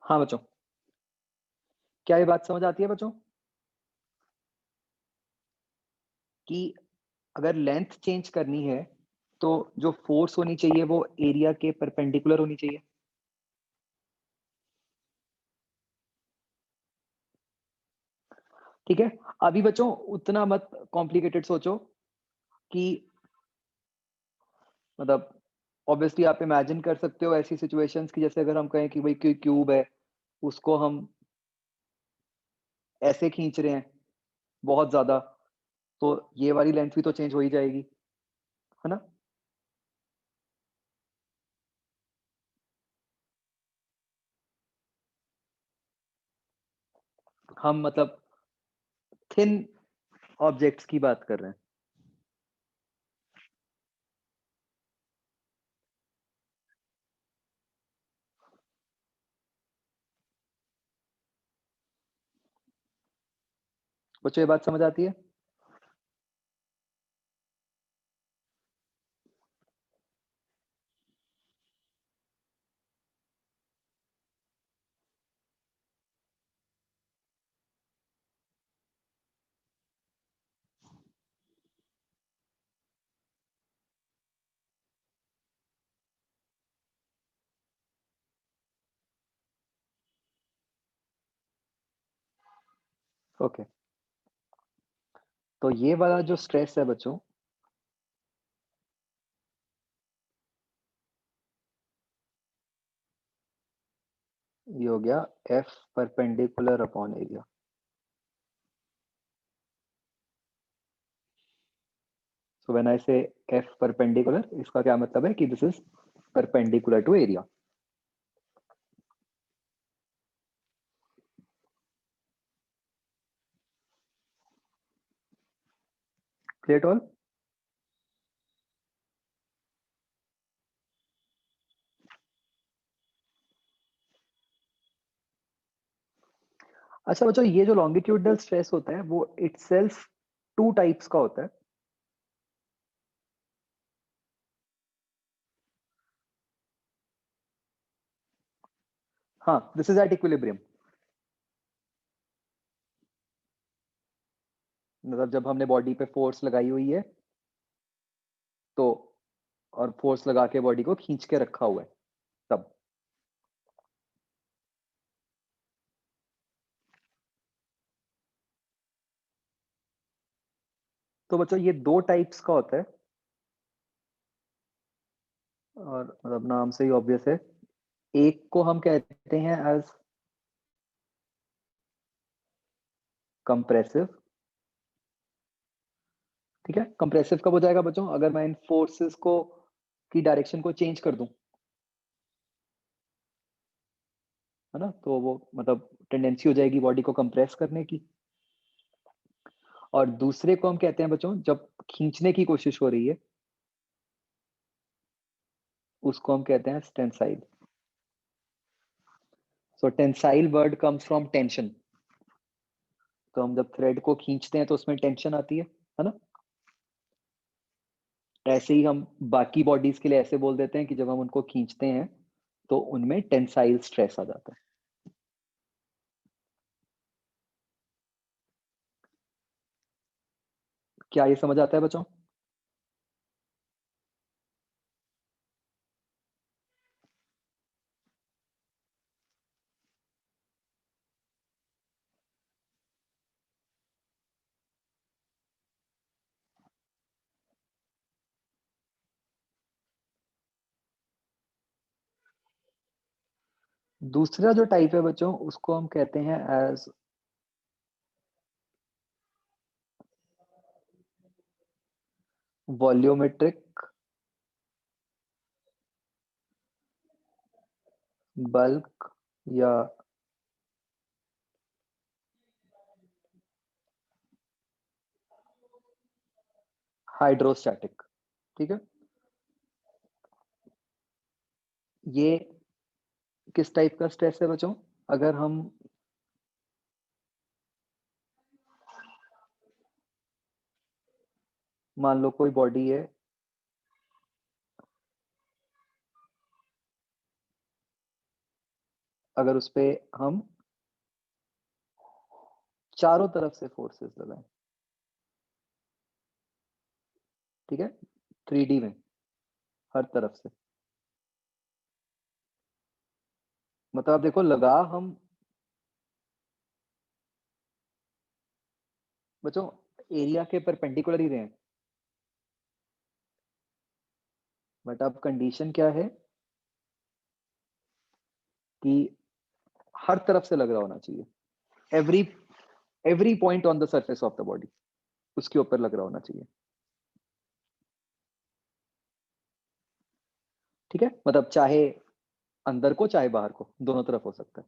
हाँ बच्चों, क्या ये बात समझ आती है बच्चों कि अगर लेंथ चेंज करनी है तो जो फोर्स होनी चाहिए वो एरिया के परपेंडिकुलर होनी चाहिए। ठीक है, अभी बच्चों उतना मत कॉम्प्लिकेटेड सोचो कि मतलब ऑब्वियसली आप इमेजिन कर सकते हो ऐसी सिचुएशंस की जैसे अगर हम कहें कि भाई कोई क्यूब है, उसको हम ऐसे खींच रहे हैं बहुत ज़्यादा, तो ये वाली लेंथ भी तो चेंज हो ही जाएगी, है ना? हम मतलब थिन ऑब्जेक्ट्स की बात कर रहे हैं। बच्चों ये बात समझ आती है? ओके, तो ये वाला जो स्ट्रेस है बच्चों, ये हो गया F perpendicular upon area. So when I say F perpendicular, इसका क्या मतलब है कि this is perpendicular to area. Clear all? अच्छा बच्चों, ये जो लॉन्गिट्यूडनल स्ट्रेस होता है वो इटसेल्फ टू टाइप्स का होता है। हाँ, दिस इज एट इक्विलिब्रियम। मतलब जब हमने बॉडी पे फोर्स लगाई हुई है तो, और फोर्स लगा के बॉडी को खींच के रखा हुआ है तब। तो बच्चों ये दो टाइप्स का होता है, और मतलब नाम से ही ऑब्वियस है। एक को हम कहते हैं एज कंप्रेसिव। ठीक है, कंप्रेसिव कब हो जाएगा बच्चों? अगर मैं इन फोर्सेस को की डायरेक्शन को चेंज कर दूं, है ना, तो वो मतलब टेंडेंसी हो जाएगी बॉडी को कंप्रेस करने की। और दूसरे को हम कहते हैं बच्चों, जब खींचने की कोशिश हो रही है, उसको हम कहते हैं tensile. So tensile word comes from tension. तो हम जब थ्रेड को खींचते हैं तो उसमें टेंशन आती है ना? ऐसे ही हम बाकी बॉडीज के लिए ऐसे बोल देते हैं कि जब हम उनको खींचते हैं तो उनमें टेंसाइल स्ट्रेस आ जाता है। क्या ये समझ आता है बच्चों? दूसरा जो टाइप है बच्चों, उसको हम कहते हैं एज वॉल्यूमेट्रिक बल्क या हाइड्रोस्टैटिक। ठीक है, ये किस टाइप का स्ट्रेस है बच्चों? अगर हम मान लो कोई बॉडी है, अगर उस पे हम चारों तरफ से फोर्सेस लगाएं, ठीक है, 3D में हर तरफ से, मतलब आप देखो लगा हम बच्चों एरिया के परपेंडिकुलर ही रहे हैं, बट अब कंडीशन क्या है कि हर तरफ से लग रहा होना चाहिए, every every point on the surface of the body उसके ऊपर लग रहा होना चाहिए, ठीक है, मतलब चाहे अंदर को चाहे बाहर को, दोनों तरफ हो सकता है।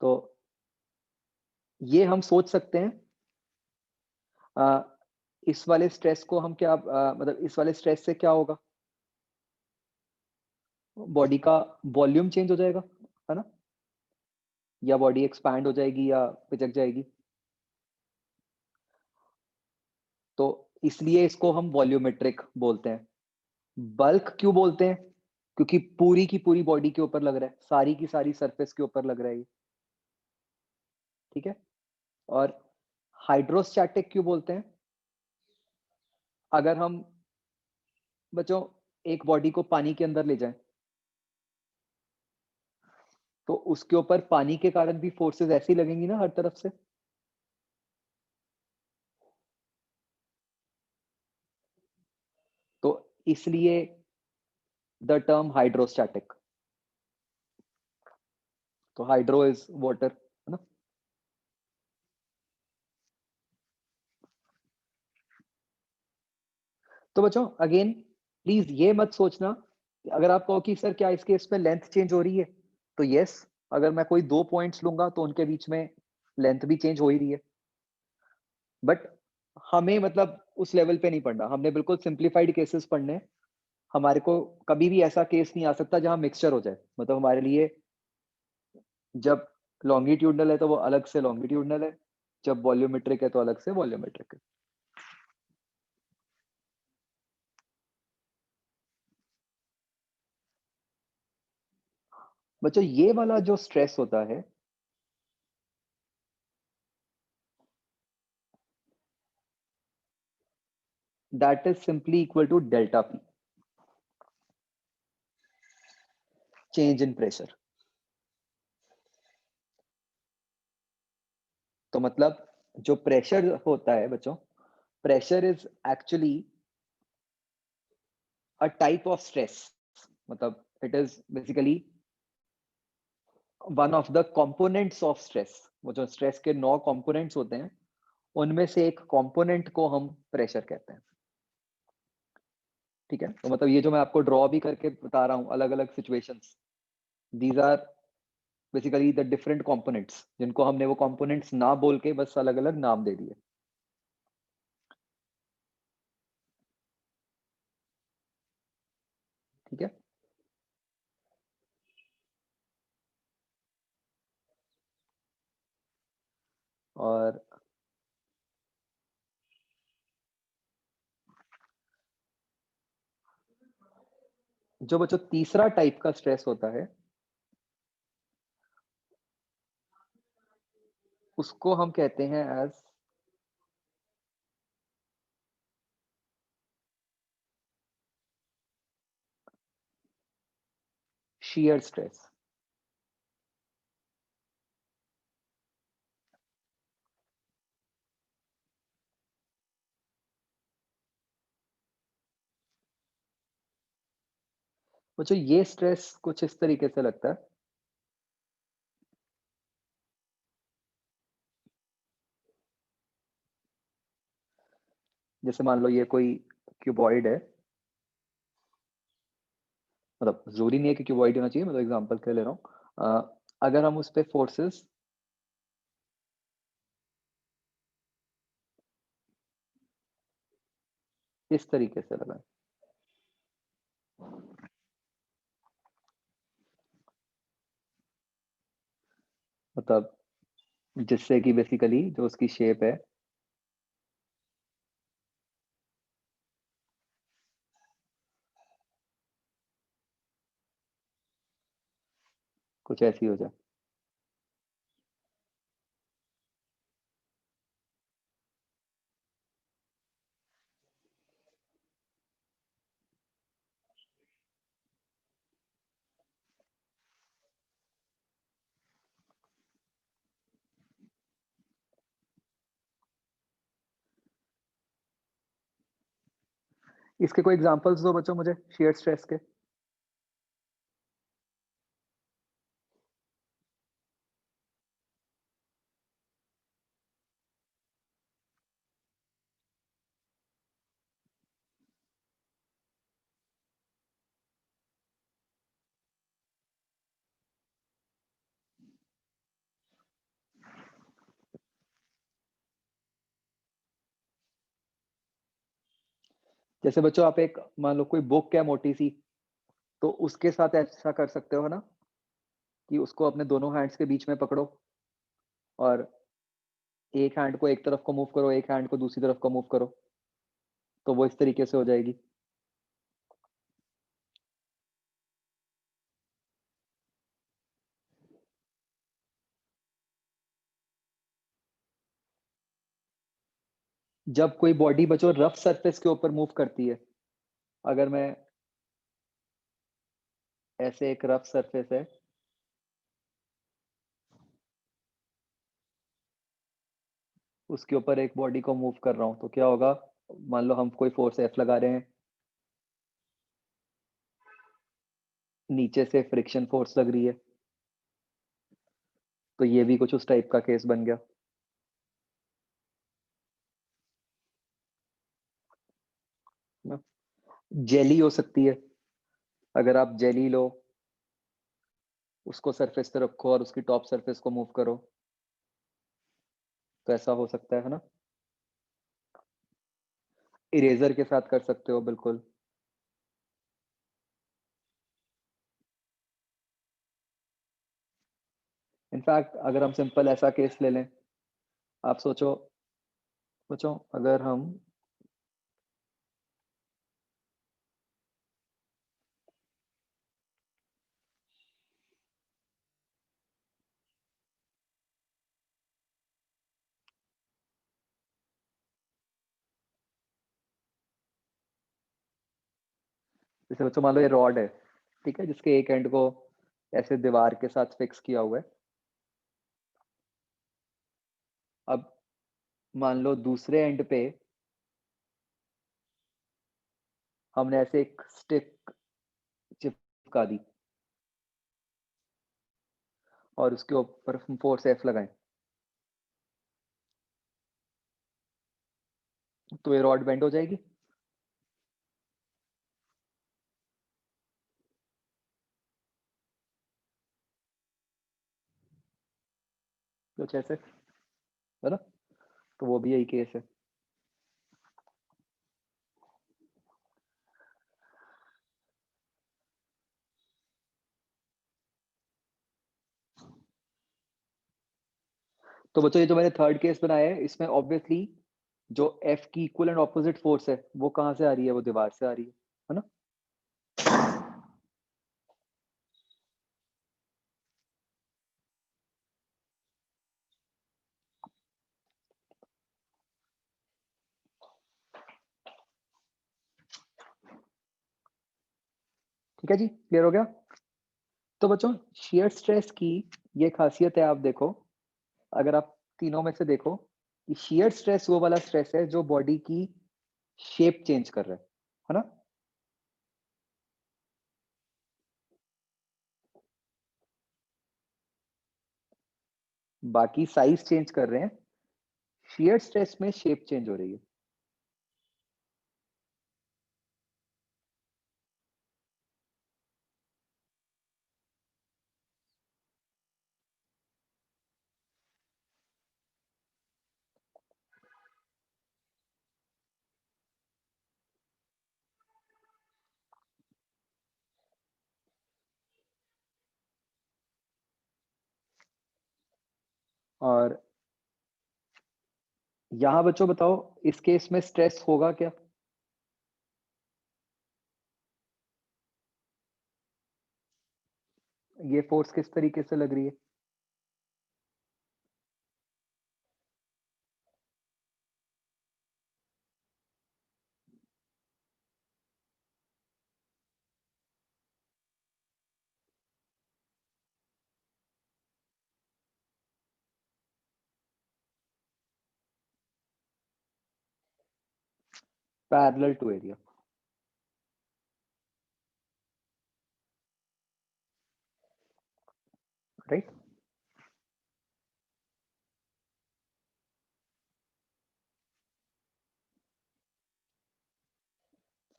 तो ये हम सोच सकते हैं, इस वाले स्ट्रेस को हम क्या मतलब इस वाले स्ट्रेस से क्या होगा, बॉडी का वॉल्यूम चेंज हो जाएगा, है ना, या बॉडी एक्सपैंड हो जाएगी या पिचक जाएगी। तो इसलिए इसको हम वॉल्यूमेट्रिक बोलते हैं। बल्क क्यों बोलते हैं, क्योंकि पूरी की पूरी बॉडी के ऊपर लग रहा है, सारी की सारी सरफेस के ऊपर लग रहा है ये, ठीक है। और हाइड्रोस्टैटिक क्यों बोलते हैं, अगर हम बच्चों एक बॉडी को पानी के अंदर ले जाएं तो उसके ऊपर पानी के कारण भी फोर्सेस ऐसी लगेंगी ना हर तरफ से, तो इसलिए द टर्म हाइड्रोस्टैटिक, तो हाइड्रो इज वाटर, है ना। तो बच्चों अगेन प्लीज ये मत सोचना, अगर आप कहो कि सर क्या इसके इसमें लेंथ चेंज हो रही है, तो यस, अगर मैं कोई दो पॉइंट्स लूंगा तो उनके बीच में लेंथ भी चेंज हो ही रही है, बट हमें मतलब उस लेवल पे नहीं पढ़ना, हमने बिल्कुल सिंप्लीफाइड केसेस पढ़ने हैं। हमारे को कभी भी ऐसा केस नहीं आ सकता जहां मिक्सचर हो जाए, मतलब हमारे लिए जब लॉन्गिट्यूडनल है तो वो अलग से लॉन्गिट्यूडनल है, जब वॉल्यूमेट्रिक है तो अलग से वॉल्यूमेट्रिक है। बच्चों ये वाला जो स्ट्रेस होता है, that is simply equal to delta P, change in pressure. तो मतलब जो प्रेशर होता है बच्चों, pressure is actually a type of stress, मतलब it is basically one of the components of stress. वो जो स्ट्रेस के 9 कंपोनेंट्स होते हैं उनमें से एक कंपोनेंट को हम प्रेशर कहते हैं, ठीक है। तो मतलब ये जो मैं आपको ड्रॉ भी करके बता रहा हूँ अलग अलग situations, these are basically the different components जिनको हमने वो कंपोनेंट्स ना बोल के बस अलग अलग नाम दे दिए, ठीक है। और जो बच्चों तीसरा टाइप का स्ट्रेस होता है उसको हम कहते हैं एज shear stress। बच्चों ये स्ट्रेस कुछ इस तरीके से लगता है, जैसे मान लो ये कोई क्यूबॉइड है, मतलब जरूरी नहीं है कि क्यूबॉइड होना चाहिए, मतलब एग्जांपल के ले रहा हूँ, अगर हम उस पे फोर्सेस इस तरीके से लगाएं, मतलब जिससे कि बेसिकली जो उसकी शेप है कुछ ऐसी हो जाए। इसके कोई एग्जांपल्स दो बच्चों मुझे शियर स्ट्रेस के। जैसे बच्चों आप एक मान लो कोई बुक है मोटी सी, तो उसके साथ ऐसा कर सकते हो ना कि उसको अपने दोनों हैंड्स के बीच में पकड़ो और एक हैंड को एक तरफ को मूव करो, एक हैंड को दूसरी तरफ को मूव करो, तो वो इस तरीके से हो जाएगी। जब कोई बॉडी बच्चों रफ सरफेस के ऊपर मूव करती है, अगर मैं ऐसे एक रफ सरफेस है, उसके ऊपर एक बॉडी को मूव कर रहा हूं, तो क्या होगा? मान लो हम कोई फोर्स एफ लगा रहे हैं, नीचे से फ्रिक्शन फोर्स लग रही है, तो ये भी कुछ उस टाइप का केस बन गया ना। जेली हो सकती है, अगर आप जेली लो, उसको सरफेस पे रखो और उसकी टॉप सरफेस को मूव करो, तो ऐसा हो सकता है ना। इरेजर के साथ कर सकते हो बिल्कुल। इनफैक्ट अगर हम सिंपल ऐसा केस ले लें, आप सोचो सोचो अगर हम जैसे बच्चों मान लो ये रॉड है, ठीक है, जिसके एक एंड को ऐसे दीवार के साथ फिक्स किया हुआ है। अब मान लो दूसरे एंड पे हमने ऐसे एक स्टिक चिपका दी और उसके ऊपर हम फोर्स एफ लगाएं, तो ये रॉड बेंड हो जाएगी। कुछ ऐसे, है ना, तो वो भी यही केस है। तो बच्चों ये जो मैंने थर्ड केस बनाया है, इसमें ऑब्वियसली जो एफ की इक्वल एंड ऑपोजिट फोर्स है वो कहाँ से आ रही है? वो दीवार से आ रही है ना। ठीक है जी, क्लियर हो गया। तो बच्चों शियर स्ट्रेस की ये खासियत है, आप देखो, अगर आप तीनों में से देखो कि शियर स्ट्रेस वो वाला स्ट्रेस है जो बॉडी की शेप चेंज कर रहा है ना। बाकी साइज चेंज कर रहे हैं, शियर स्ट्रेस में शेप चेंज हो रही है। और यहां बच्चों बताओ, इस केस में स्ट्रेस होगा क्या? ये फोर्स किस तरीके से लग रही है? Parallel to area. राइट।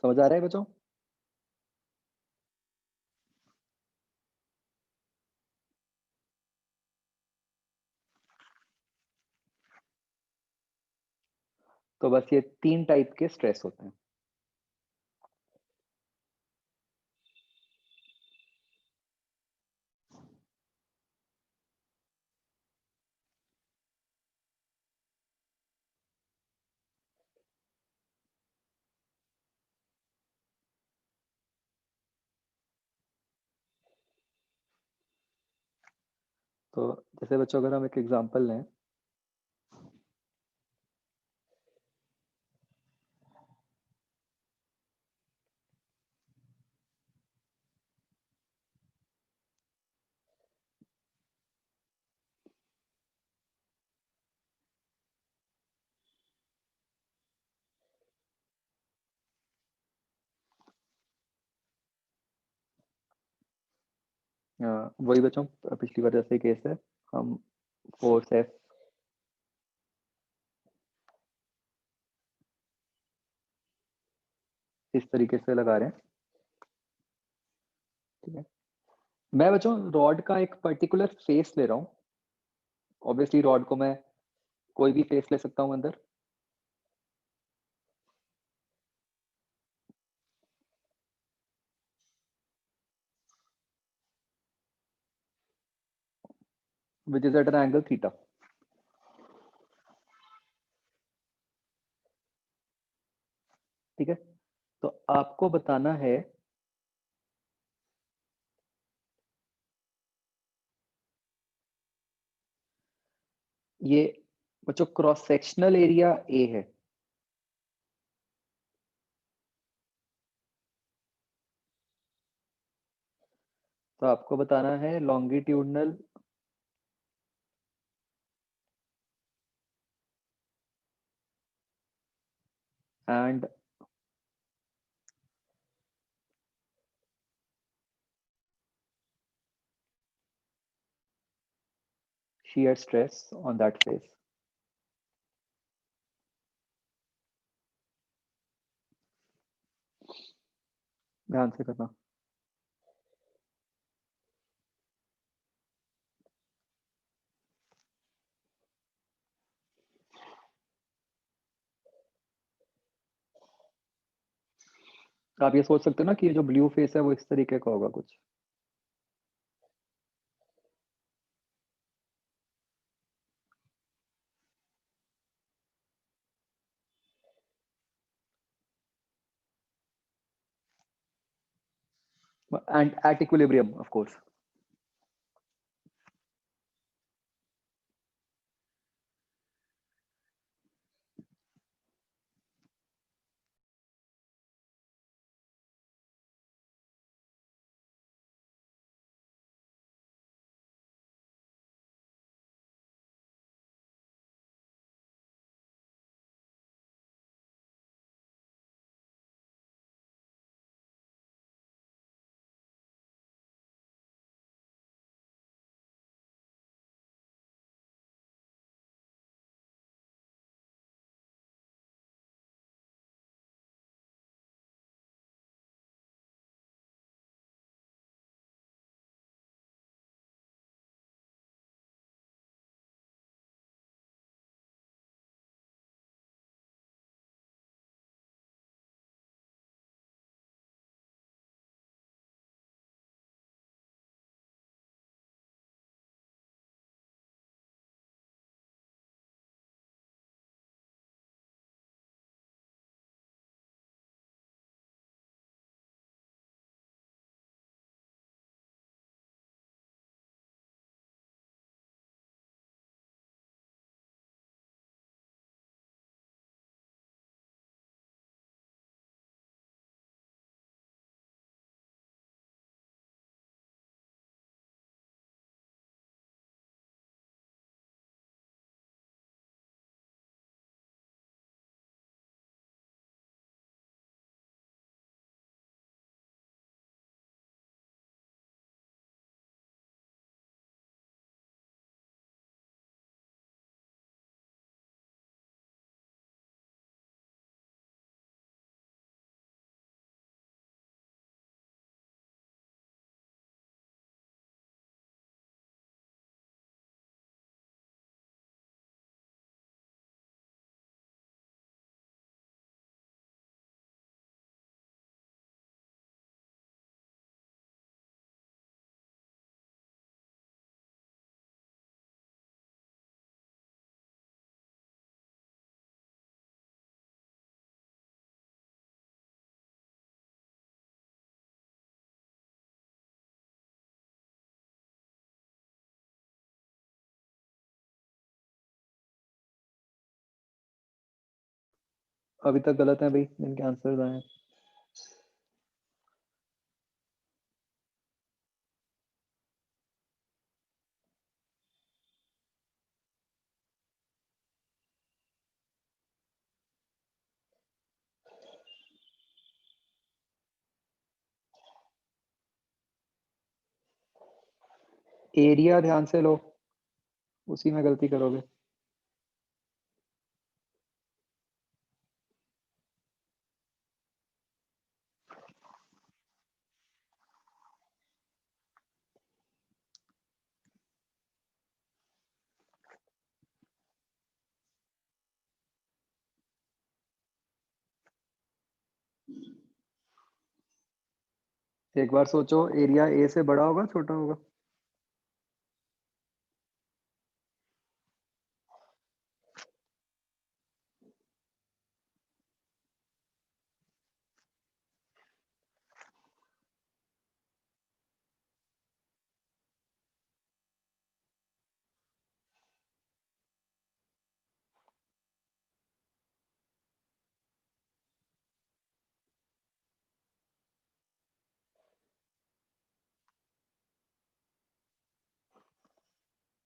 समझ आ रहा है बच्चों? तो बस ये 3 टाइप के स्ट्रेस होते हैं। तो जैसे बच्चों अगर हम एक एग्जांपल लें, वही बच्चों पिछली बार जैसे केस है, हम फोर्स एफ इस तरीके से लगा रहे हैं। ठीक है, मैं बच्चों रॉड का एक पर्टिकुलर फेस ले रहा हूँ। ऑब्वियसली रॉड को मैं कोई भी फेस ले सकता हूँ अंदर। Which is at an angle theta. ठीक है, तो आपको बताना है ये बच्चों क्रॉस सेक्शनल एरिया ए है। तो आपको बताना है longitudinal and shear stress on that face। ध्यान से करना। आप ये सोच सकते हो ना कि ये जो ब्लू फेस है वो इस तरीके का होगा कुछ। And at equilibrium of course. अभी तक गलत है भाई इनके आंसर आए। एरिया ध्यान से लो, उसी में गलती करोगे। एक बार सोचो, एरिया ए से बड़ा होगा छोटा होगा?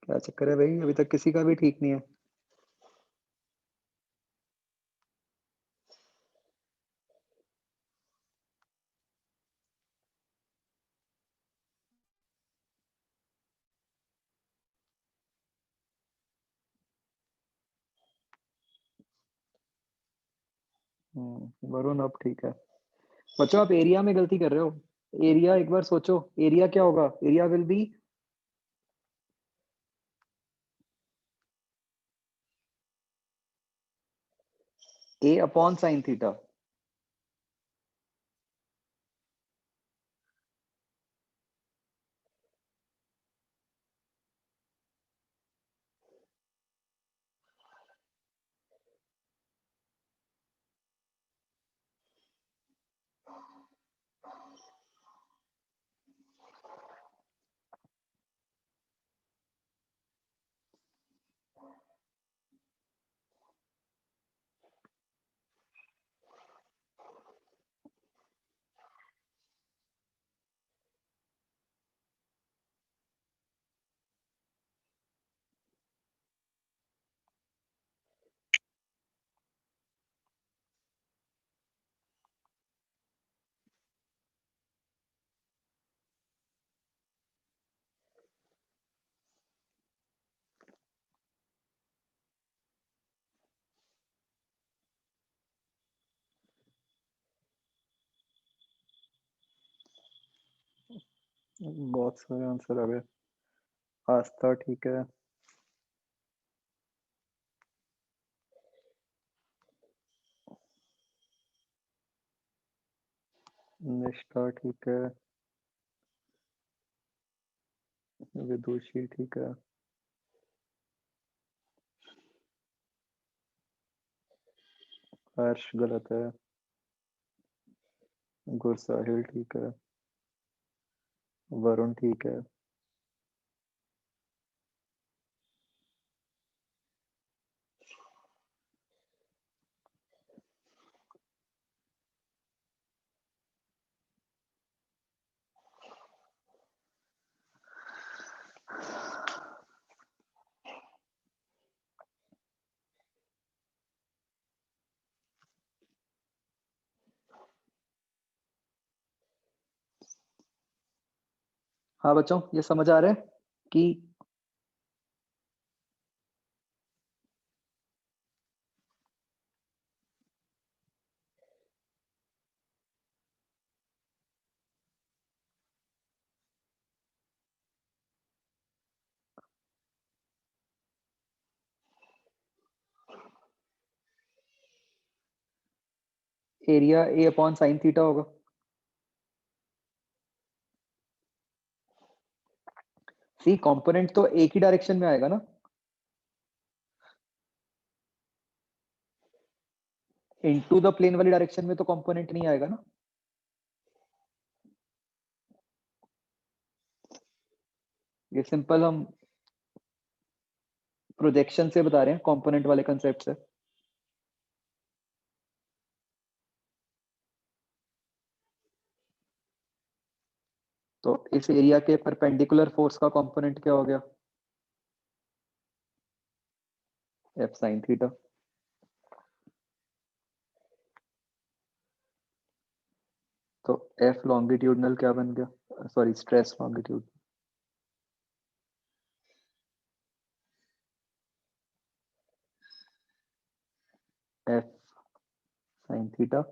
क्या चक्कर है भाई, अभी तक किसी का भी ठीक नहीं है। वरुण अब ठीक है। बच्चों आप एरिया में गलती कर रहे हो। एरिया एक बार सोचो, एरिया क्या होगा? Area will be A upon sine theta. बहुत सारे आंसर आ गए। आस्था ठीक है। निष्ठा ठीक है। विदुषी ठीक है। हर्ष गलत है। गुरसाहिल ठीक है। वरुण ठीक है। हाँ बच्चों ये समझ आ रहा है कि area A upon sine theta होगा। सी कंपोनेंट तो एक ही डायरेक्शन में आएगा ना। इनटू द प्लेन वाली डायरेक्शन में तो कंपोनेंट नहीं आएगा ना। ये सिंपल हम प्रोजेक्शन से बता रहे हैं, कंपोनेंट वाले कंसेप्ट से। तो इस एरिया के परपेंडिकुलर फोर्स का कंपोनेंट क्या हो गया? F sine theta. तो एफ लॉन्गिट्यूडनल क्या बन गया? Sorry, stress longitude. F sine theta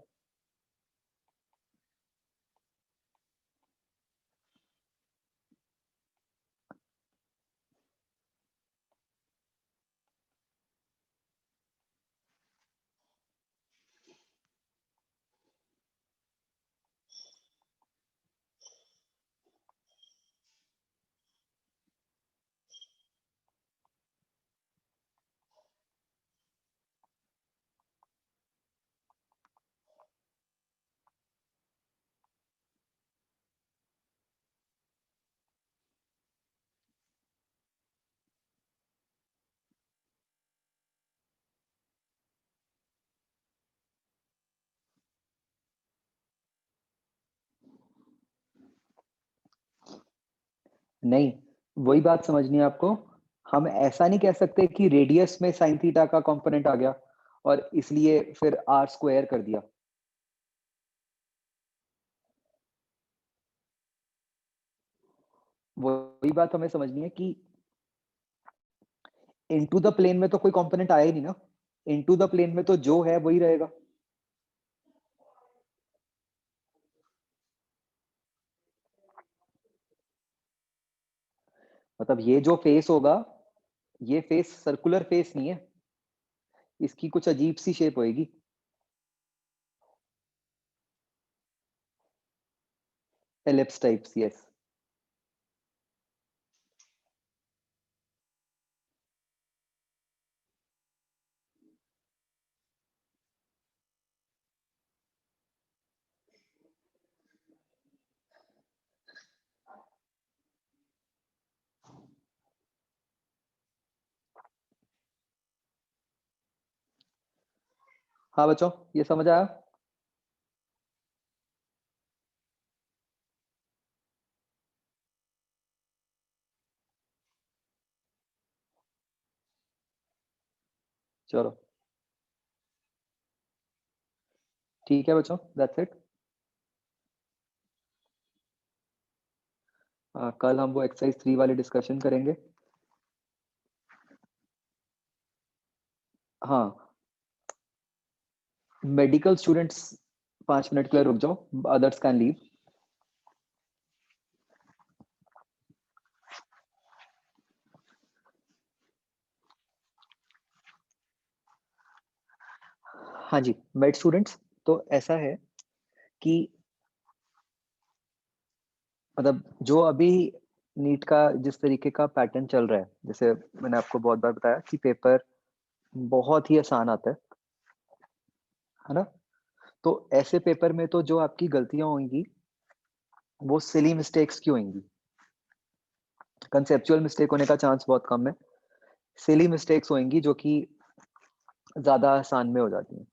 नहीं, वही बात समझनी है आपको। हम ऐसा नहीं कह सकते कि रेडियस में साइन थीटा का कंपोनेंट आ गया और इसलिए फिर आर स्क्वायर कर दिया। वही बात हमें समझनी है कि इनटू द प्लेन में तो कोई कंपोनेंट आया ही नहीं ना। इनटू द प्लेन में तो जो है वही रहेगा। मतलब ये जो फेस होगा, ये फेस सर्कुलर फेस नहीं है, इसकी कुछ अजीब सी शेप होएगी। Ellipse types, yes. हाँ बच्चों, ये समझ आया? चलो ठीक है बच्चों, दैट्स इट। कल हम वो एक्सरसाइज 3 वाली डिस्कशन करेंगे। हाँ, मेडिकल स्टूडेंट्स 5 मिनट के लिए रुक जाओ, अदर्स कैन लीव। हाँ जी, मेड स्टूडेंट्स, तो ऐसा है कि मतलब जो अभी नीट का जिस तरीके का पैटर्न चल रहा है, जैसे मैंने आपको बहुत बार बताया कि पेपर बहुत ही आसान आता है ना? तो ऐसे पेपर में तो जो आपकी गलतियां होंगी वो सिली मिस्टेक्स की होंगी। कंसेप्चुअल मिस्टेक होने का चांस बहुत कम है। सिली मिस्टेक्स होंगी जो कि ज्यादा आसान में हो जाती हैं।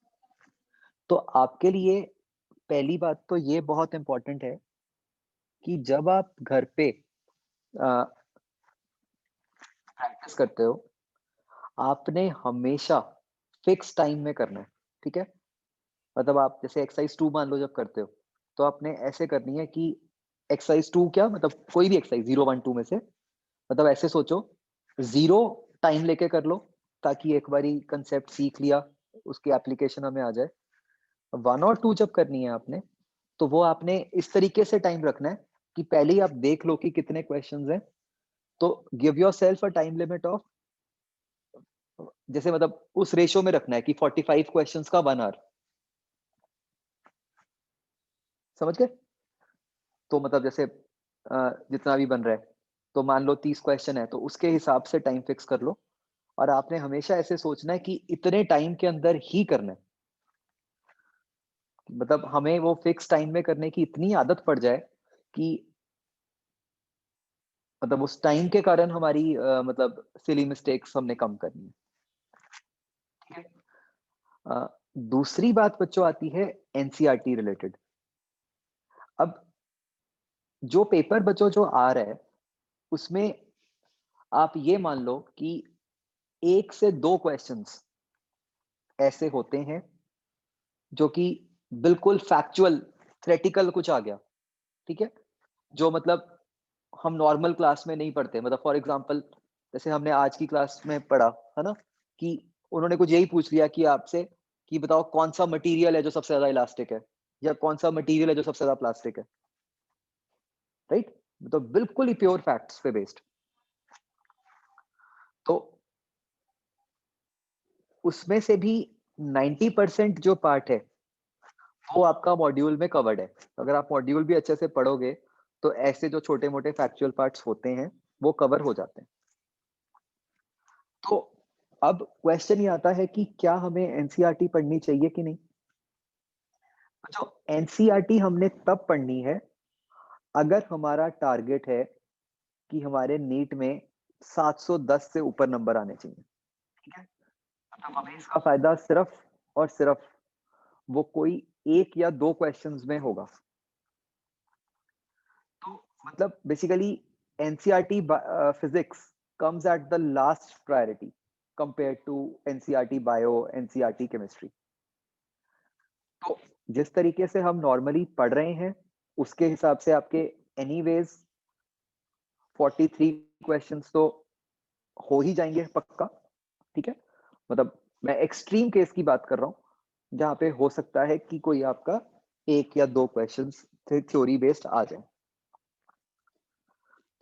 तो आपके लिए पहली बात तो ये बहुत इंपॉर्टेंट है कि जब आप घर पे प्रैक्टिस करते हो, आपने हमेशा फिक्स टाइम में करना है। ठीक है? मतलब आप जैसे एक्सरसाइज 2 मान लो जब करते हो, तो आपने ऐसे करनी है कि एक्सरसाइज 2 क्या मतलब कोई भी एक्सरसाइज 0 1 2 में से, मतलब ऐसे सोचो, 0 टाइम लेके कर लो ताकि एक बारी कंसेप्ट सीख लिया, उसकी एप्लीकेशन हमें आ जाए। 1 और 2 जब करनी है आपने, तो वो आपने इस तरीके से टाइम रखना है कि पहले ही आप देख लो कि कितने क्वेश्चंस हैं। तो give yourself a time limit of, जैसे मतलब उस रेशियो में रखना है कि 45 क्वेश्चंस का 1 आवर। समझ गए? तो मतलब जैसे जितना भी बन रहा है, तो मान लो 30 क्वेश्चन है, तो उसके हिसाब से टाइम फिक्स कर लो। और आपने हमेशा ऐसे सोचना है कि इतने टाइम के अंदर ही करना है। मतलब हमें वो फिक्स टाइम में करने की इतनी आदत पड़ जाए कि मतलब उस टाइम के कारण हमारी मतलब सिली मिस्टेक्स हमने कम करनी है। दूसरी बात बच्चों आती है एनसीईआरटी रिलेटेड। अब जो पेपर बच्चों जो आ रहा है, उसमें आप ये मान लो कि 1 से 2 क्वेश्चंस ऐसे होते हैं, जो कि बिल्कुल फैक्चुअल, थ्योरेटिकल कुछ आ गया, ठीक है? जो मतलब हम नॉर्मल क्लास में नहीं पढ़ते। मतलब फॉर एग्ज़ाम्पल जैसे हमने आज की क्लास में पढ़ा, है ना? कि उन्होंने कुछ यही पूछ लिया कि आपसे कि बताओ कौन-सा मटेरियल है जो सबसे ज़्यादा इलास्टिक है? या कौन-सा मटेरियल है जो सबसे ज़्यादा प्लास्टिक है? राइट? तो बिल्कुल ही प्योर फैक्ट्स पे बेस्ड। तो उसमें से भी 90% जो पार्ट है, वो आपका मॉड्यूल में कवर्ड है। अगर आप मॉड्यूल भी अच्छे से पढ़ोगे, तो ऐसे जो छोटे-मोटे फैक्चुअल पार्ट्स होते हैं, वो कवर हो जाते हैं। तो अब क्वेश्चन ये आता है कि क्या हमें एनसीईआरटी पढ़नी चाहिए कि नहीं? जो एनसीईआरटी हमने तब पढ़नी है, अगर हमारा टारगेट है कि हमारे नीट में 710 से ऊपर नंबर आने चाहिए, ठीक है? मतलब हमें इसका फ़ायदा सिर्फ़ और सिर्फ़ वो कोई 1 या 2 क्वेश्चंस में होगा। तो मतलब basically NCERT physics comes at the last priority compared to NCERT bio, NCERT chemistry. तो जिस तरीके से हम नॉर्मली पढ़ रहे हैं, उसके हिसाब से आपके एनीवेज़ 43 क्वेश्चंस तो हो ही जाएँगे पक्का, ठीक है? मतलब मैं एक्सट्रीम केस की बात कर रहा हूँ, जहाँ पे हो सकता है कि कोई आपका 1 या 2 क्वेश्चंस थ्योरी बेस्ड आ जाए।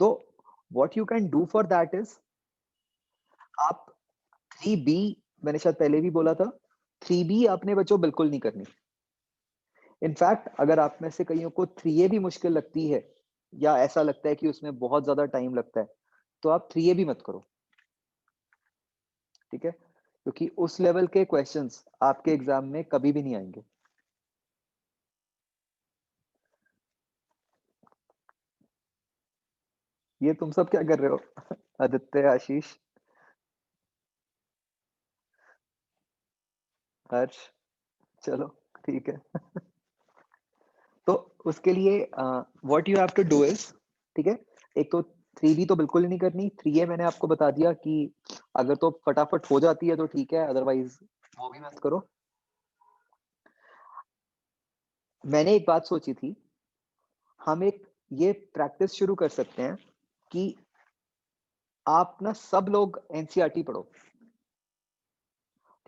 तो what you can do for that is आप 3B, मैंने शायद पहले भी बोला था, 3B आपने बच्चों बिल्कुल नहीं करनी। इनफैक्ट अगर आप में से कइयों को 3A भी मुश्किल लगती है, या ऐसा लगता है कि उसमें बहुत ज़्यादा टाइम लगता है, तो आप 3A भी मत करो, ठीक है? क्योंकि उस लेवल के क्वेश्चंस आपके एग्ज़ाम में कभी भी नहीं आएँगे। ये तुम सब क्या कर रहे हो? आदित्य, आशीष, हर्ष, चलो ठीक है। तो उसके लिए what you have to do is, ठीक है? एक तो 3B तो बिल्कुल ही नहीं करनी, 3A मैंने आपको बता दिया कि अगर तो फटाफट हो जाती है तो ठीक है, अदरवाइज़ वो भी मत करो। मैंने एक बात सोची थी, हम एक ये प्रैक्टिस शुरू कर सकते हैं कि आप ना सब लोग एनसीईआरटी पढ़ो,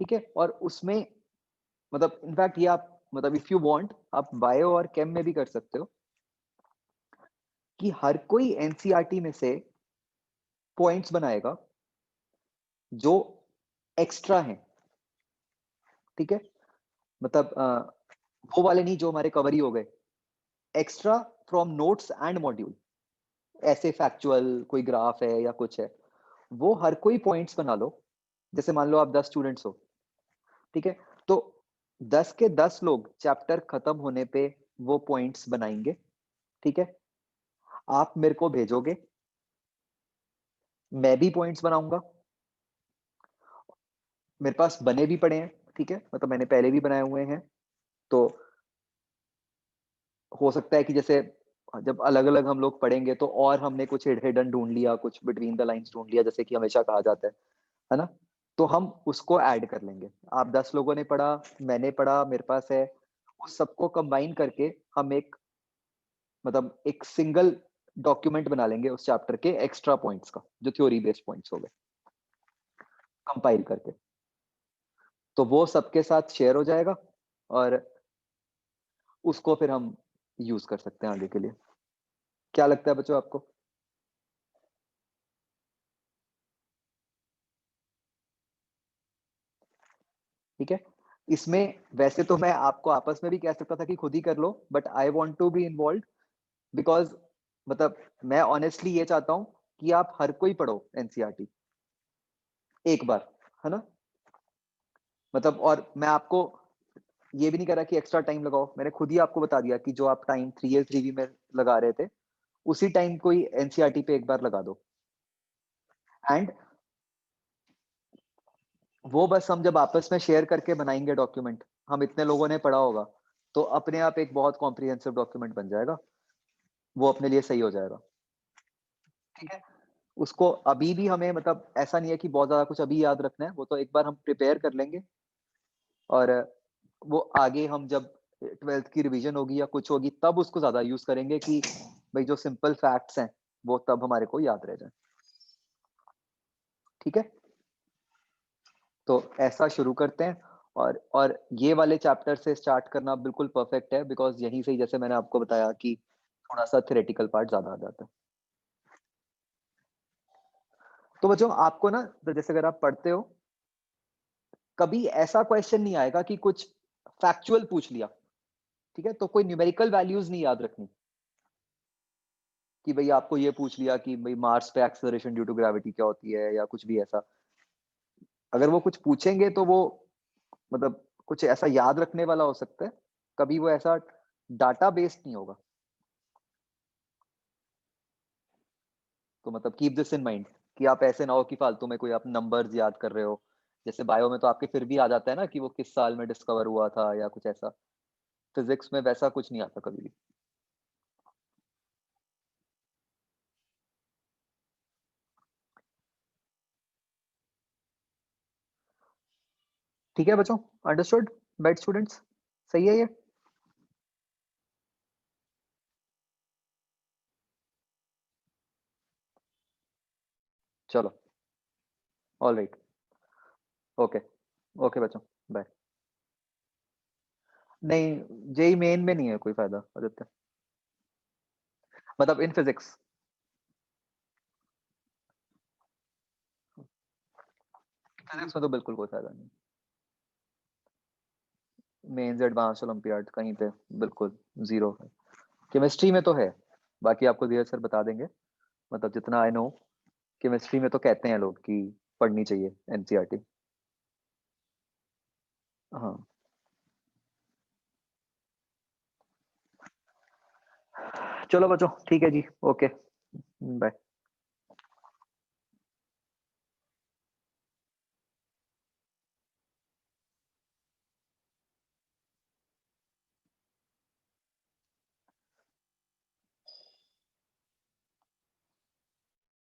ठीक है? और उसमें मतलब इनफैक्ट ये आप मतलब इफ यू वांट आप बायो और केम में भी कर सकते हो कि हर कोई एनसीईआरटी में से पॉइंट्स बनाएगा जो एक्स्ट्रा हैं, ठीक है? मतलब वो वाले नहीं जो हमारे कवर ही हो गए, extra from notes and module. ऐसे फैक्चुअल कोई ग्राफ है या कुछ है, वो हर कोई पॉइंट्स बना लो। जैसे मान लो आप 10 स्टूडेंट्स हो, ठीक है? तो 10 के 10 लोग चैप्टर खत्म होने पे वो पॉइंट्स बनाएँगे, ठीक है? आप मेरे को भेजोगे, मैं भी पॉइंट्स बनाऊँगा। मेरे पास बने भी पड़े हैं, ठीक है? मतलब मैंने पहले भी बनाए हुए हैं। तो हो सकता है कि जैसे जब अलग-अलग हम लोग पढ़ेंगे तो और हमने कुछ हिडन ढूँढ लिया, कुछ बिटवीन द लाइन्स ढूँढ लिया, जैसे कि हमेशा कहा जाता है ना? तो हम उसको ऐड कर लेंगे। आप 10 लोगों ने पढ़ा, मैंने पढ़ा, मेरे पास है, उस सबको कंबाइन करके हम एक मतलब एक सिंगल डॉक्यूमेंट बना लेंगे उस चैप्टर के एक्स्ट्रा पॉइंट्स का, जो थ्योरी बेस्ड पॉइंट्स हो गए, कंपाइल करके। तो वो सबके साथ शेयर हो जाएगा और उसको फिर हम यूज़ कर सकते हैं आगे के लिए। क्या लगता है बच्चों आपको? ठीक है? इसमें वैसे तो मैं आपको आपस में भी कह सकता था कि खुद ही कर लो, but I want to be involved because मतलब मैं ऑनेस्टली ये चाहता हूँ कि आप हर कोई पढ़ो एनसीईआरटी एक बार, है ना? मतलब और मैं आपको ये भी नहीं कह रहा कि एक्स्ट्रा टाइम लगाओ। मैंने खुद ही आपको बता दिया कि जो आप टाइम 3A, 3B में लगा रहे थे, उसी टाइम को ही एनसीईआरटी पे एक बार लगा दो। एंड वो बस हम जब आपस में शेयर करके बनाएँगे डॉक्यूमेंट, हम इतने लोगों ने पढ़ा होगा, तो अपने आप एक बहुत कॉम्प्रिहेंसिव डॉक्यूमेंट बन जाएगा। वो अपने लिए सही हो जाएगा। ठीक है? उसको अभी भी हमें मतलब ऐसा नहीं है कि बहुत ज़्यादा कुछ अभी याद रखना है, वो तो एक बार हम प्रिपेयर कर लेंगे और वो आगे हम जब 12th की रिवीजन होगी या कुछ होगी तब उसको ज़्यादा यूज़ करेंगे कि भई जो सिंपल फैक्ट्स हैं, वो तब हमारे को याद रह जाएँ। ठीक है? तो ऐसा शुरू करते हैं और ये वाले चैप्टर से स्टार्ट करना बिल्कुल परफेक्ट है बिकॉज़ यहीं से ही जैसे मैंने आपको बताया कि थोड़ा-सा थ्योरेटिकल पार्ट ज़्यादा आ जाता है। तो बच्चों आपको ना तो जैसे अगर आप पढ़ते हो, कभी ऐसा क्वेश्चन नहीं आएगा कि कुछ फैक्चुअल पूछ लिया, ठीक है? तो कोई न्यूमेरिकल वैल्यूज़ नहीं याद रखनी कि भई आपको ये पूछ लिया कि भई मार्स पे एक्सेलरेशन ड्यू टू ग्रेविटी क्या होती है या कुछ भी ऐसा। अगर वो कुछ पूछेंगे तो वो मतलब कुछ ऐसा याद रखने वाला हो सकता है, कभी वो ऐसा डाटा बेस्ड नहीं होगा। तो मतलब कीप दिस इन माइंड कि आप ऐसे ना हो कि फालतू में कोई आप नंबर्स याद कर रहे हो। जैसे बायो में तो आपके फिर भी आ जाता है ना कि वो किस साल में डिस्कवर हुआ था या कुछ ऐसा। फिज़िक्स में वैसा कुछ नहीं आता कभी भी। ठीक है बच्चों? अंडरस्टूड? Bed students? सही है ये? चलो, ऑलराइट। ओके, ओके बच्चों, बाय। नहीं, जेईई मेन में नहीं है कोई फ़ायदा आदित्य। मतलब इन फिज़िक्स। फिज़िक्स में तो बिल्कुल कोई फ़ायदा नहीं। मेंस एडवांस ओलंपियाड कहीं पे बिल्कुल ज़ीरो है। केमिस्ट्री में तो है, बाकी आपको धीरज सर बता देंगे। मतलब जितना आई नो केमिस्ट्री में तो कहते हैं लोग कि पढ़नी चाहिए एनसीईआरटी। हाँ, चलो बच्चों ठीक है जी, ओके, बाय।